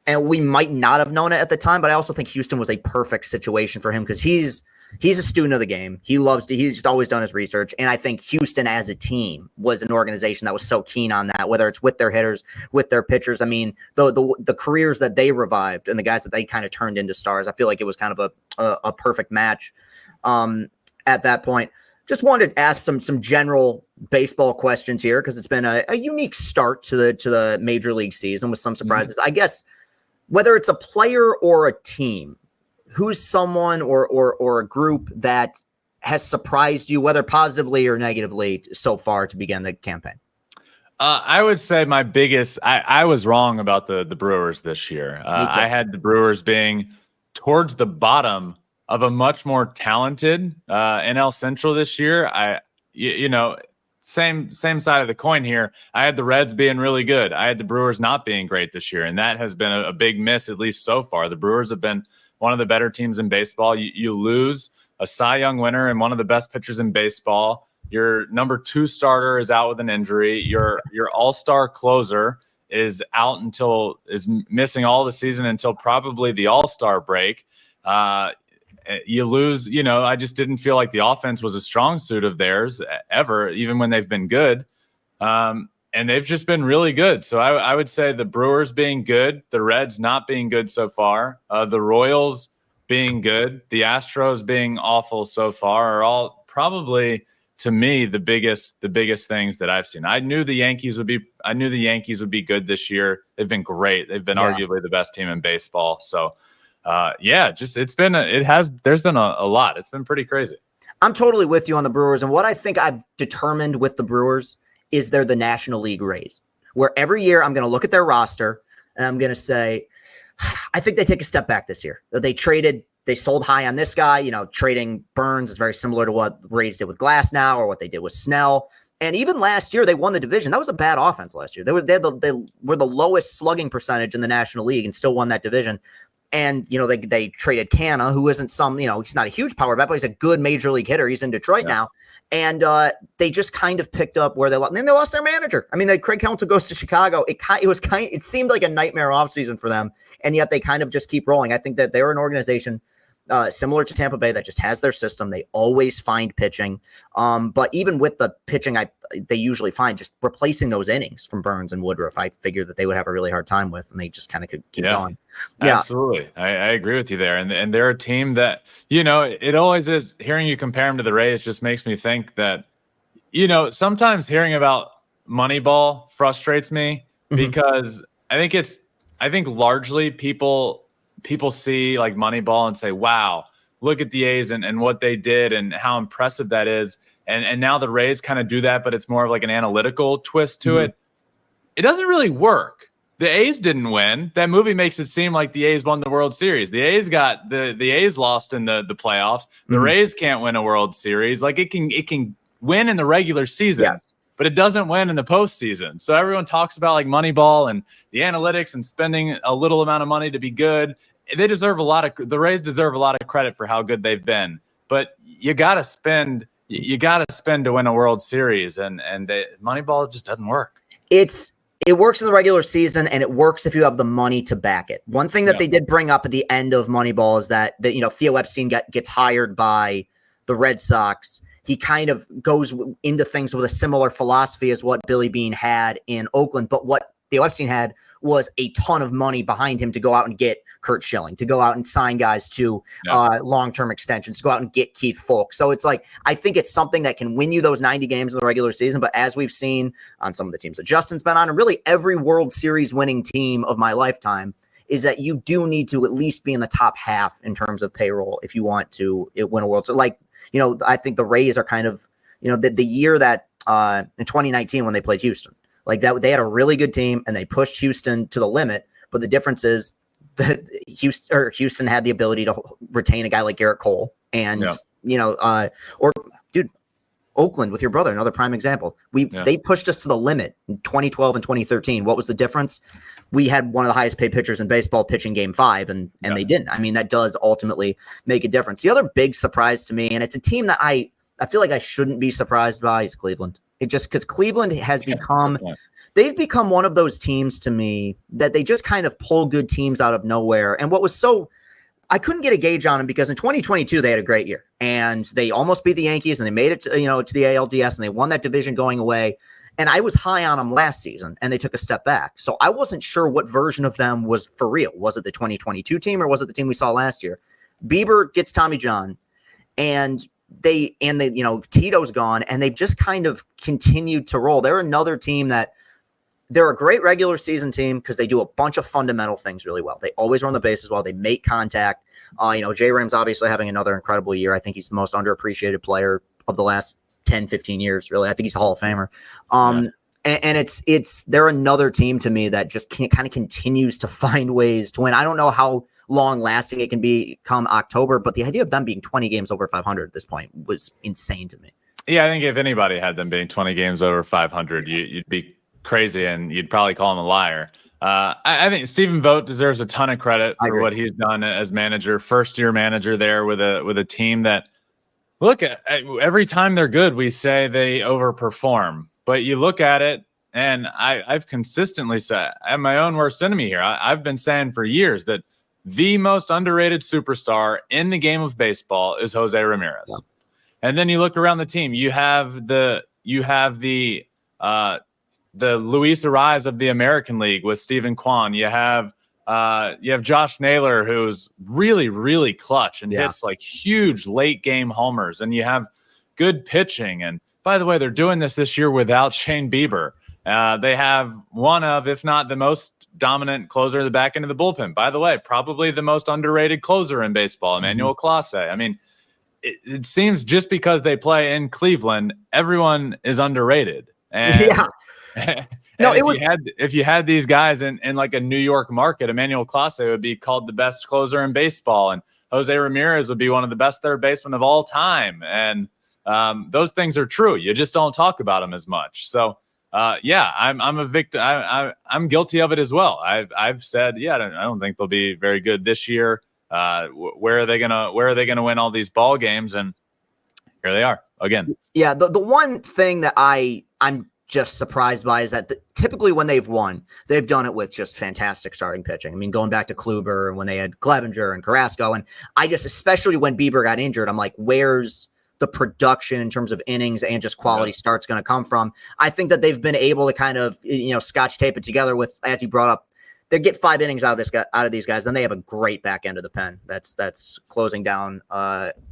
and we might not have known it at the time, but I also think Houston was a perfect situation for him because he's a student of the game. He's just always done his research. And I think Houston as a team was an organization that was so keen on that, whether it's with their hitters, with their pitchers. I mean, the careers that they revived and the guys that they kind of turned into stars, I feel like it was kind of a perfect match at that point. Just wanted to ask some general baseball questions here because it's been a unique start to the major league season with some surprises. I guess whether it's a player or a team, who's someone or a group that has surprised you, whether positively or negatively, so far to begin the campaign? I would say my biggest. I was wrong about the Brewers this year. I had the Brewers being towards the bottom of a much more talented NL Central this year. Same side of the coin here. I had the Reds being really good. I had the Brewers not being great this year, and that has been a big miss, at least so far. The Brewers have been one of the better teams in baseball. You lose a Cy Young winner and one of the best pitchers in baseball. Your number 2 starter is out with an injury. Your all-star closer is missing all the season until probably the all-star break. You lose, I just didn't feel like the offense was a strong suit of theirs ever, even when they've been good. And they've just been really good. So I would say the Brewers being good, the Reds not being good so far, the Royals being good, the Astros being awful so far are all probably, to me, the biggest things that I've seen. I knew the Yankees would be good this year. They've been great. They've been arguably the best team in baseball. So there's been a lot. It's been pretty crazy. I'm totally with you on the Brewers. And what I think I've determined with the Brewers is they're the National League Rays, where every year I'm going to look at their roster and I'm going to say, I think they take a step back this year. They sold high on this guy, trading Burns is very similar to what Rays did with Glasnow or what they did with Snell. And even last year, they won the division. That was a bad offense last year. They were the lowest slugging percentage in the National League and still won that division. And, they traded Canna, who isn't he's not a huge power bat, but he's a good major league hitter. He's in Detroit now. And they just kind of picked up where they lost. And then they lost their manager. I mean, Craig Counsell goes to Chicago. It seemed like a nightmare offseason for them. And yet they kind of just keep rolling. I think that they're an organization similar to Tampa Bay that just has their system. They always find pitching. But even with the pitching, they usually find just replacing those innings from Burns and Woodruff. I figured that they would have a really hard time with, and they just kind of could keep going. Yeah, absolutely. I agree with you there. And they're a team that, it always is. Hearing you compare them to the Rays just makes me think that, sometimes hearing about Moneyball frustrates me because I think largely people see like Moneyball and say, wow, look at the A's and what they did and how impressive that is. And now the Rays kind of do that, but it's more of like an analytical twist to it. It doesn't really work. The A's didn't win. That movie makes it seem like the A's won the World Series. The A's got the A's lost in the playoffs. The Rays can't win a World Series. Like it can win in the regular season, but it doesn't win in the postseason. So everyone talks about like Moneyball and the analytics and spending a little amount of money to be good. The Rays deserve a lot of credit for how good they've been, but you got to spend to win a World Series, and Moneyball just doesn't work. It works in the regular season, and it works if you have the money to back it. One thing that they did bring up at the end of Moneyball is that Theo Epstein gets hired by the Red Sox. He kind of goes into things with a similar philosophy as what Billy Beane had in Oakland, but what Theo Epstein had was a ton of money behind him to go out and get Kurt Schilling, to go out and sign guys to long-term extensions, to go out and get Keith Foulke. So it's like, I think it's something that can win you those 90 games in the regular season. But as we've seen on some of the teams that Justin's been on, and really every World Series winning team of my lifetime, is that you do need to at least be in the top half in terms of payroll if you want to win a World Series. Like, I think the Rays are kind of, the year that in 2019 when they played Houston, Like that, they had a really good team and they pushed Houston to the limit. But the difference is that Houston had the ability to retain a guy like Garrett Cole, and or dude, Oakland with your brother, another prime example. They pushed us to the limit in 2012 and 2013. What was the difference? We had one of the highest paid pitchers in baseball pitching Game 5, and they didn't. I mean, that does ultimately make a difference. The other big surprise to me, and it's a team that I feel like I shouldn't be surprised by, is Cleveland. It just because Cleveland has become they've become one of those teams to me that they just kind of pull good teams out of nowhere. And what was so I couldn't get a gauge on them because in 2022 they had a great year and they almost beat the Yankees and they made it to the ALDS and they won that division going away. And I was high on them last season and they took a step back. So I wasn't sure what version of them was for real. Was it the 2022 team or was it the team we saw last year? Bieber gets Tommy John and they Tito's gone and they've just kind of continued to roll. They're another team that they're a great regular season team because they do a bunch of fundamental things really well. They always run the bases well. They make contact. J-Ram's obviously having another incredible year. I think he's the most underappreciated player of the last 10, 15 years, really. I think he's a Hall of Famer. And they're another team to me that just kind of continues to find ways to win. I don't know how long lasting it can become October, but the idea of them being 20 games over 500 at this point was insane to me. Yeah, I think if anybody had them being 20 games over 500, you'd be crazy and you'd probably call him a liar. I think Stephen Vogt deserves a ton of credit for what he's done as manager, first-year manager there with a team that, look, every time they're good, we say they overperform. But you look at it, and I've consistently said, I'm my own worst enemy here. I've been saying for years that the most underrated superstar in the game of baseball is Jose Ramirez. Yeah. And then you look around the team, you have the Luis Ariz of the American League with Stephen Kwan. You have Josh Naylor, who's really, really clutch and hits like huge late game homers. And you have good pitching. And by the way, they're doing this year without Shane Bieber. They have one of, if not the most dominant closer in the back end of the bullpen. By the way, probably the most underrated closer in baseball, Emmanuel Clase. I mean, it seems just because they play in Cleveland, everyone is underrated. And if you had these guys in like a New York market, Emmanuel Clase would be called the best closer in baseball, and Jose Ramirez would be one of the best third basemen of all time. And those things are true. You just don't talk about them as much. So I'm a victim. I'm guilty of it as well. I've said, I don't think they'll be very good this year. Where are they gonna win all these ball games? And here they are again. Yeah, the one thing that I'm just surprised by is that typically when they've won, they've done it with just fantastic starting pitching. I mean, going back to Kluber and when they had Clevenger and Carrasco, and I just, especially when Bieber got injured, I'm like, where's the production in terms of innings and just quality starts going to come from? I think that they've been able to kind of, scotch tape it together with, as you brought up, they get 5 innings out of these guys. Then they have a great back end of the pen. That's closing down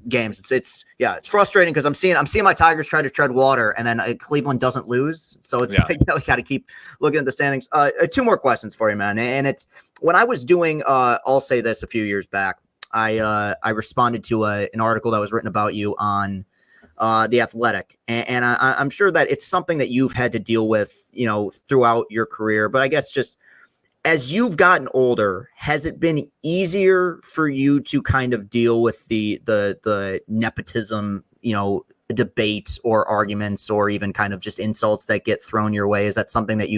games. It's frustrating because I'm seeing my Tigers try to tread water, and then Cleveland doesn't lose. So it's like, we got to keep looking at the standings. 2 more questions for you, man. And it's when I was doing I'll Say This a few years back. I responded to an article that was written about you on The Athletic, and I'm sure that it's something that you've had to deal with, throughout your career. But I guess just as you've gotten older, has it been easier for you to kind of deal with the nepotism, debates or arguments or even kind of just insults that get thrown your way? Is that something that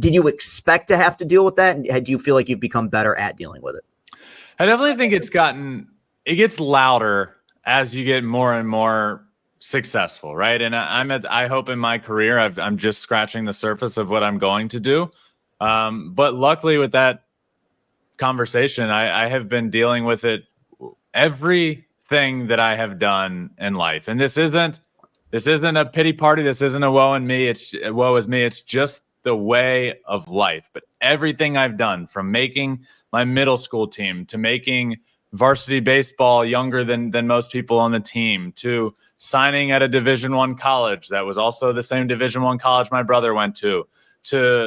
did you expect to have to deal with that? And do you feel like you've become better at dealing with it? I definitely think it gets louder as you get more and more successful, right? And I hope in my career, I'm just scratching the surface of what I'm going to do. But luckily with that conversation, I have been dealing with it everything that I have done in life. And this isn't a pity party. This isn't a woe is me. It's just the way of life. But everything I've done, from making my middle school team to making varsity baseball younger than most people on the team, to signing at a Division I college that was also the same Division I college my brother went to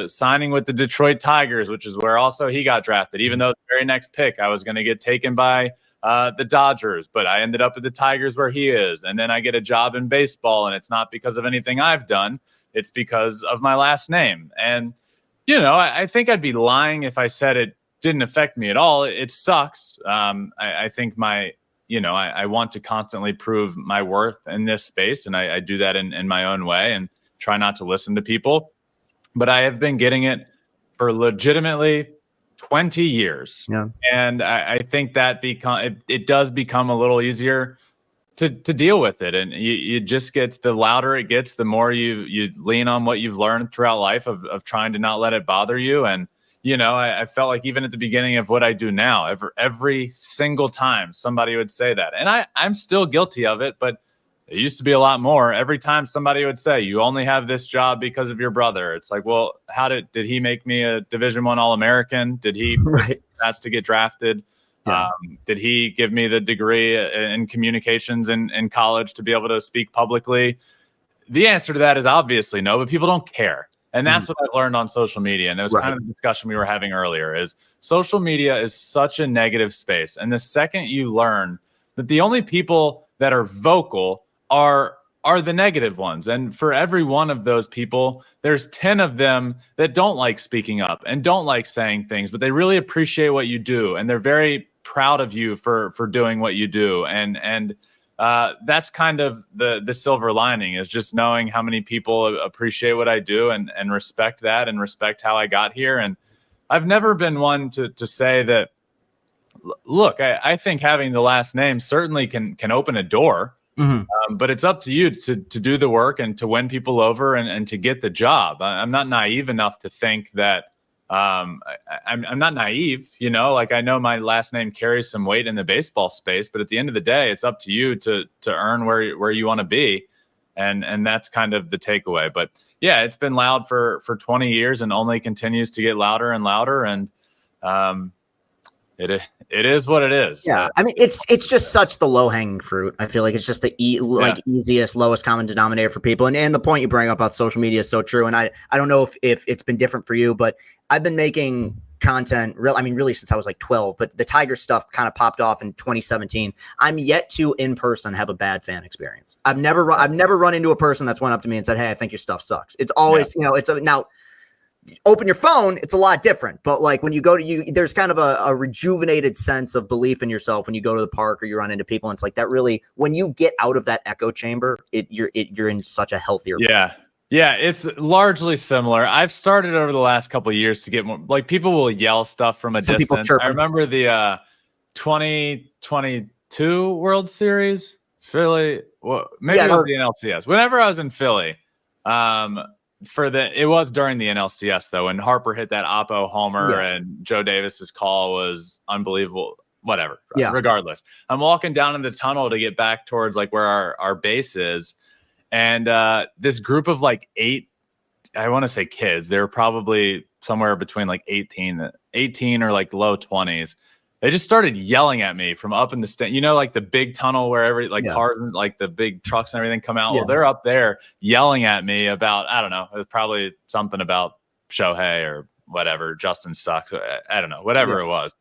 signing with the Detroit Tigers, which is where also he got drafted, even though the very next pick I was going to get taken by the Dodgers, but I ended up at the Tigers where he is. And then I get a job in baseball, and it's not because of anything I've done. It's because of my last name. And, I think I'd be lying if I said it didn't affect me at all. It sucks. I think I want to constantly prove my worth in this space, and I do that in my own way and try not to listen to people. But I have been getting it for legitimately 20 years. Yeah. And I think that it does become a little easier to deal with it. And you just get, the louder it gets, the more you lean on what you've learned throughout life of trying to not let it bother you. And I felt like even at the beginning of what I do now, every single time somebody would say that. And I'm still guilty of it, but it used to be a lot more. Every time somebody would say, you only have this job because of your brother. It's like, well, did he make me a Division I All-American? Did he that's to get drafted? Yeah. Did he give me the degree in communications in college to be able to speak publicly? The answer to that is obviously no, but people don't care. And that's what I've learned on social media. And it was kind of the discussion we were having earlier, is social media is such a negative space. And the second you learn that the only people that are vocal are the negative ones. And for every one of those people, there's 10 of them that don't like speaking up and don't like saying things, but they really appreciate what you do. And they're very proud of you for doing what you do. And that's kind of the silver lining, is just knowing how many people appreciate what I do and respect that and respect how I got here. And I've never been one to say that, look, I think having the last name certainly can open a door, but it's up to you to do the work and to win people over and to get the job. I'm not naive enough to think that I'm not naive, like I know my last name carries some weight in the baseball space, but at the end of the day, it's up to you to earn where you want to be. And that's kind of the takeaway. But yeah, it's been loud for 20 years and only continues to get louder and louder. And it is what it is. Yeah. I mean, it's just such the low hanging fruit. I feel like it's just the easiest, lowest common denominator for people. And the point you bring up about social media is so true. And I don't know if it's been different for you, but I've been making content really since I was like 12, but the Tiger stuff kind of popped off in 2017. I'm yet to in person have a bad fan experience. I've never run into a person that's went up to me and said, "Hey, I think your stuff sucks." It's always, now open your phone, it's a lot different. But like when you go to there's kind of a rejuvenated sense of belief in yourself when you go to the park or you run into people. And it's like that really, when you get out of that echo chamber, you're in such a healthier place. Yeah, it's largely similar. I've started over the last couple of years to get more, like, people will yell stuff from a distance. I remember the 2022 World Series, Philly. Well, maybe it was the NLCS. Whenever I was in Philly, it was during the NLCS though, and Harper hit that Oppo homer and Joe Davis's call was unbelievable. Whatever. Yeah. Regardless, I'm walking down in the tunnel to get back towards like where our base is. And this group of like 8, I want to say kids, they were probably somewhere between like 18 or like low 20s. They just started yelling at me from up in the stand, like the big tunnel where cars, like the big trucks and everything come out. Yeah. Well, they're up there yelling at me about, I don't know, it was probably something about Shohei or whatever. Justin sucks. I don't know, whatever it was.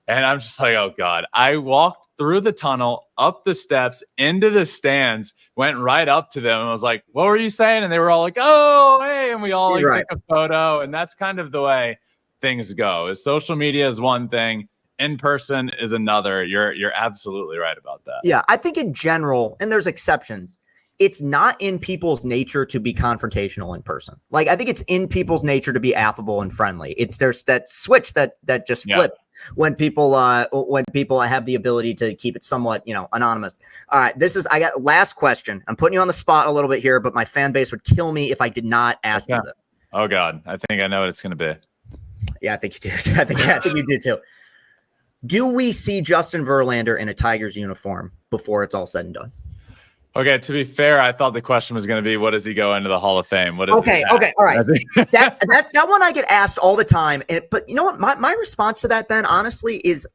And I'm just like, oh God. I walked through the tunnel, up the steps, into the stands, went right up to them and was like, "What were you saying?" And they were all like, "Oh, hey." And we all took a photo. And that's kind of the way things go. Is social media is one thing, in person is another. You're absolutely right about that. Yeah, I think in general, and there's exceptions, it's not in people's nature to be confrontational in person. Like, I think it's in people's nature to be affable and friendly. There's that switch that just flips when people have the ability to keep it somewhat, anonymous. All right, I got last question. I'm putting you on the spot a little bit here, but my fan base would kill me if I did not ask you this. Oh God, I think I know what it's going to be. Yeah, I think you do. I think you do too. Do we see Justin Verlander in a Tigers uniform before it's all said and done? Okay, to be fair, I thought the question was going to be, what does he go into the Hall of Fame? What is okay, all right. that one I get asked all the time. But you know what? My response to that, Ben, honestly, is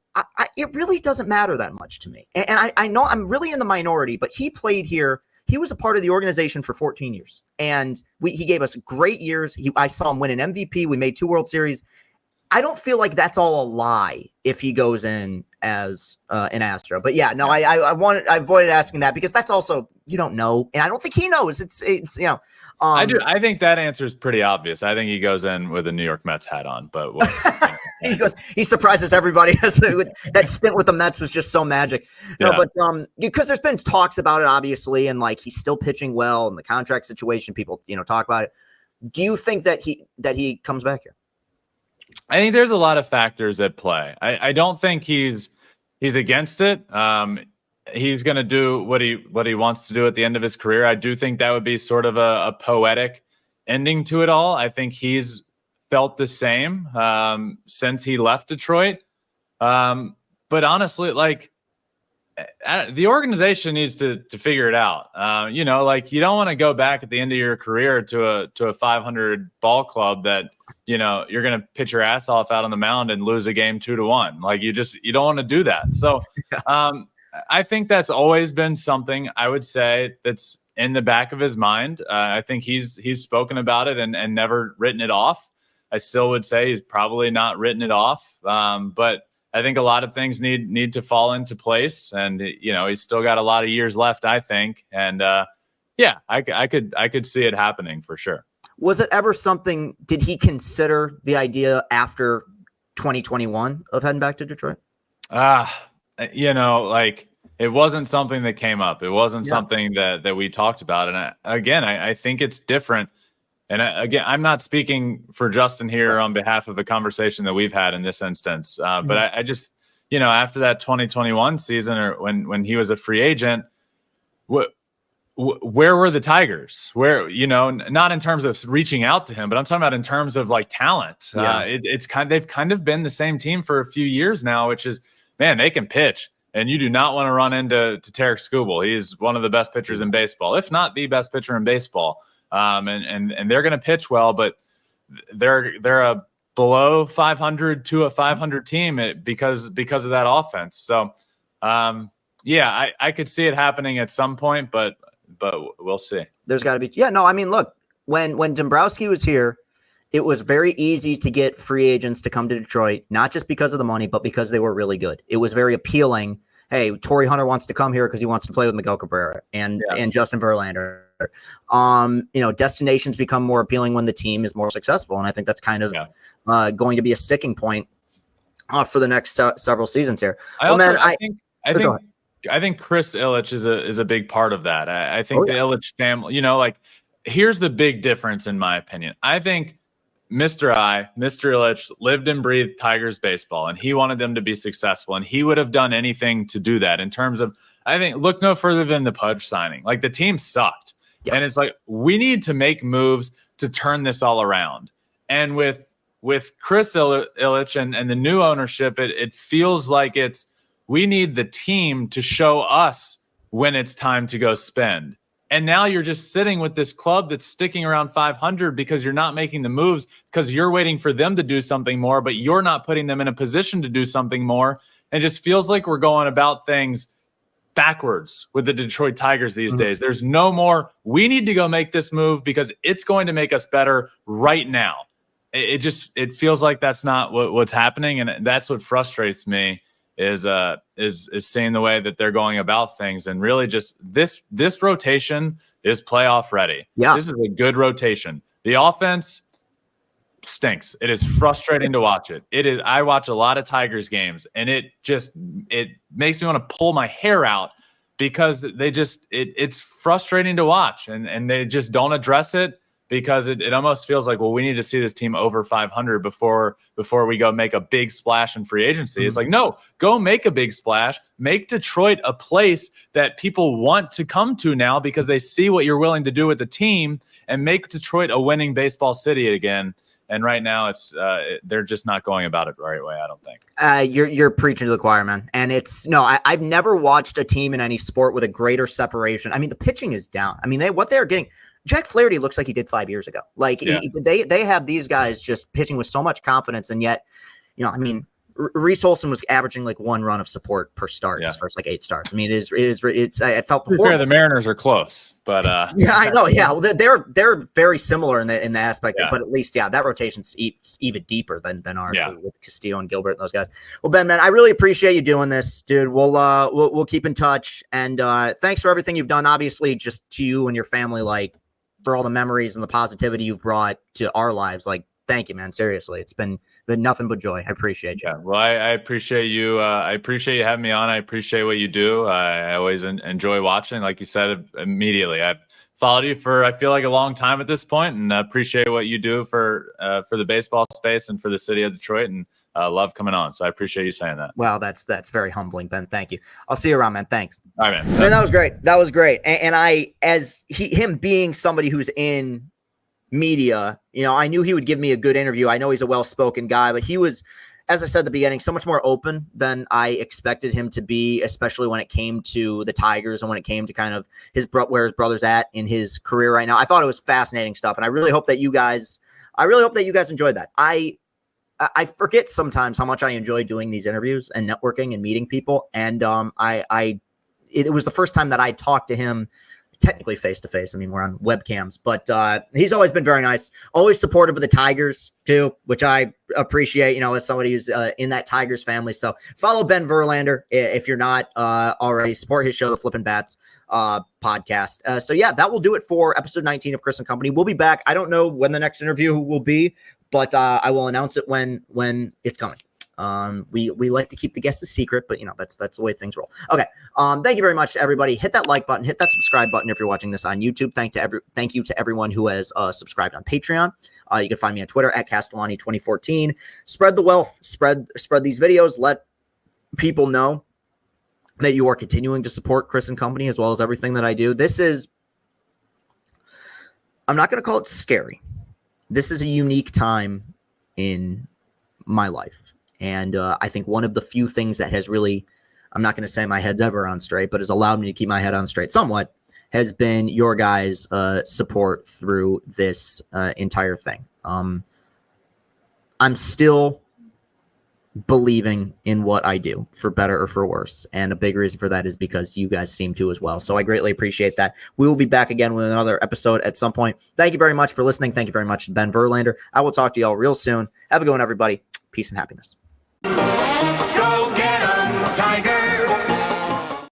it really doesn't matter that much to me. And I know I'm really in the minority, but he played here. He was a part of the organization for 14 years. And he gave us great years. I saw him win an MVP. We made 2 World Series. I don't feel like that's all a lie if he goes in as an Astro. But yeah, no, I avoided asking that because that's also, you don't know, and I don't think he knows. It's I do. I think that answer is pretty obvious. I think he goes in with a New York Mets hat on, but he surprises everybody. That stint with the Mets was just so magic. No, but because there's been talks about it, obviously, and like he's still pitching well, and the contract situation, people talk about it. Do you think that he comes back here? I think there's a lot of factors at play. I don't think he's against it. He's going to do what he wants to do at the end of his career. I do think that would be sort of a poetic ending to it all. I think he's felt the same since he left Detroit. But honestly, like the organization needs to figure it out. Like you don't want to go back at the end of your career to a 500 ball club that you're going to pitch your ass off out on the mound and lose a game 2-1. Like you don't want to do that. So I think that's always been something I would say that's in the back of his mind. I think he's spoken about it and never written it off. I still would say he's probably not written it off. But I think a lot of things need to fall into place, and he's still got a lot of years left, I think. And I could see it happening for sure. Was it ever something? Did he consider the idea after 2021 of heading back to Detroit? Like it wasn't something that came up. It wasn't something that we talked about. And I think it's different. And I'm not speaking for Justin here on behalf of a conversation that we've had in this instance. But I just, after that 2021 season, or when he was a free agent, where were the Tigers? Where, not in terms of reaching out to him, but I'm talking about in terms of like talent. They've kind of been the same team for a few years now, which is, man, they can pitch. And you do not want to run into Tarek Skubal. He's one of the best pitchers in baseball, if not the best pitcher in baseball. And they're going to pitch well, but they're a below 500 to a 500 team because of that offense. So, I could see it happening at some point, but we'll see. There's got to be. Yeah, no, I mean, look, when Dombrowski was here, it was very easy to get free agents to come to Detroit, not just because of the money, but because they were really good. It was very appealing. Hey, Torrey Hunter wants to come here because he wants to play with Miguel Cabrera and Justin Verlander. Destinations become more appealing when the team is more successful, and I think that's kind of going to be a sticking point for the next several seasons here. I think Chris Ilitch is a big part of that. I think the Ilitch family, here's the big difference in my opinion. I think Mr. Ilitch lived and breathed Tigers baseball, and he wanted them to be successful, and he would have done anything to do that in terms of, I think, look no further than the Pudge signing. Like the team sucked. Yeah. And it's like, we need to make moves to turn this all around. And with Chris Ilitch and the new ownership, it feels like we need the team to show us when it's time to go spend. And now you're just sitting with this club that's sticking around 500 because you're not making the moves, because you're waiting for them to do something more, but you're not putting them in a position to do something more. And it just feels like we're going about things backwards with the Detroit Tigers these days. There's no more, we need to go make this move because it's going to make us better right now. It feels like that's not what's happening. And that's what frustrates me is seeing the way that they're going about things. And really just this rotation is playoff ready. Yeah. This is a good rotation. The offense stinks. It is frustrating to watch it. I watch a lot of Tigers games, and it makes me want to pull my hair out because it's frustrating to watch, and they just don't address it because it almost feels like, well, we need to see this team over 500 before we go make a big splash in free agency. It's like, no, go make a big splash. Make Detroit a place that people want to come to now because they see what you're willing to do with the team, and make Detroit a winning baseball city again. And right now, they're just not going about it the right way, I don't think. You're preaching to the choir, man. And I've never watched a team in any sport with a greater separation. I mean, the pitching is down. I mean, what they're getting. Jack Flaherty looks like he did 5 years ago. Like they have these guys just pitching with so much confidence, and yet, Reese Olson was averaging like 1 run of support per start his first like 8 starts. I mean, it's I felt fair, the Mariners are close, but yeah, I know. Yeah, well, they're very similar in the aspect, but at least that rotation's even deeper than ours with Castillo and Gilbert and those guys. Well, Ben, man, I really appreciate you doing this, dude. We'll keep in touch, and thanks for everything you've done. Obviously, just to you and your family, like for all the memories and the positivity you've brought to our lives. Like, thank you, man. Seriously, it's been nothing but joy. I appreciate you. Yeah, well, I appreciate you. I appreciate you having me on. I appreciate what you do. I always enjoy watching. Like you said, immediately, I've followed you for, I feel like, a long time at this point, and I appreciate what you do for the baseball space and for the city of Detroit, and love coming on. So I appreciate you saying that. Wow, that's very humbling, Ben. Thank you. I'll see you around, man. Thanks. All right, man. Man, that was great. That was great. And I, as him being somebody who's in media, I knew he would give me a good interview. I know he's a well-spoken guy, but he was, as I said at the beginning, so much more open than I expected him to be, especially when it came to the Tigers and when it came to kind of where his brother's at in his career right now. I thought it was fascinating stuff, and I really hope that you guys enjoyed that. I forget sometimes how much I enjoy doing these interviews and networking and meeting people, and it was the first time that I talked to him technically face-to-face. I mean, we're on webcams, but he's always been very nice, always supportive of the Tigers too, which I appreciate, as somebody who's in that Tigers family. So follow Ben Verlander if you're not already. Support his show, The Flippin' Bats podcast. So yeah, that will do it for episode 19 of Chris and Company. We'll be back. I don't know when the next interview will be, but I will announce it when it's coming. We like to keep the guests a secret, but that's the way things roll. Okay. Thank you very much to everybody. Hit that like button, hit that subscribe button if you're watching this on YouTube. Thank you to everyone who has subscribed on Patreon. You can find me on Twitter at Castellani 2014. Spread the wealth, spread these videos. Let people know that you are continuing to support Chris and Company as well as everything that I do. I'm not going to call it scary. This is a unique time in my life. And I think one of the few things that has really, I'm not going to say my head's ever on straight, but has allowed me to keep my head on straight somewhat, has been your guys' support through this entire thing. I'm still believing in what I do, for better or for worse. And a big reason for that is because you guys seem to as well. So I greatly appreciate that. We will be back again with another episode at some point. Thank you very much for listening. Thank you very much, Ben Verlander. I will talk to y'all real soon. Have a good one, everybody. Peace and happiness. Go get 'em, Tiger.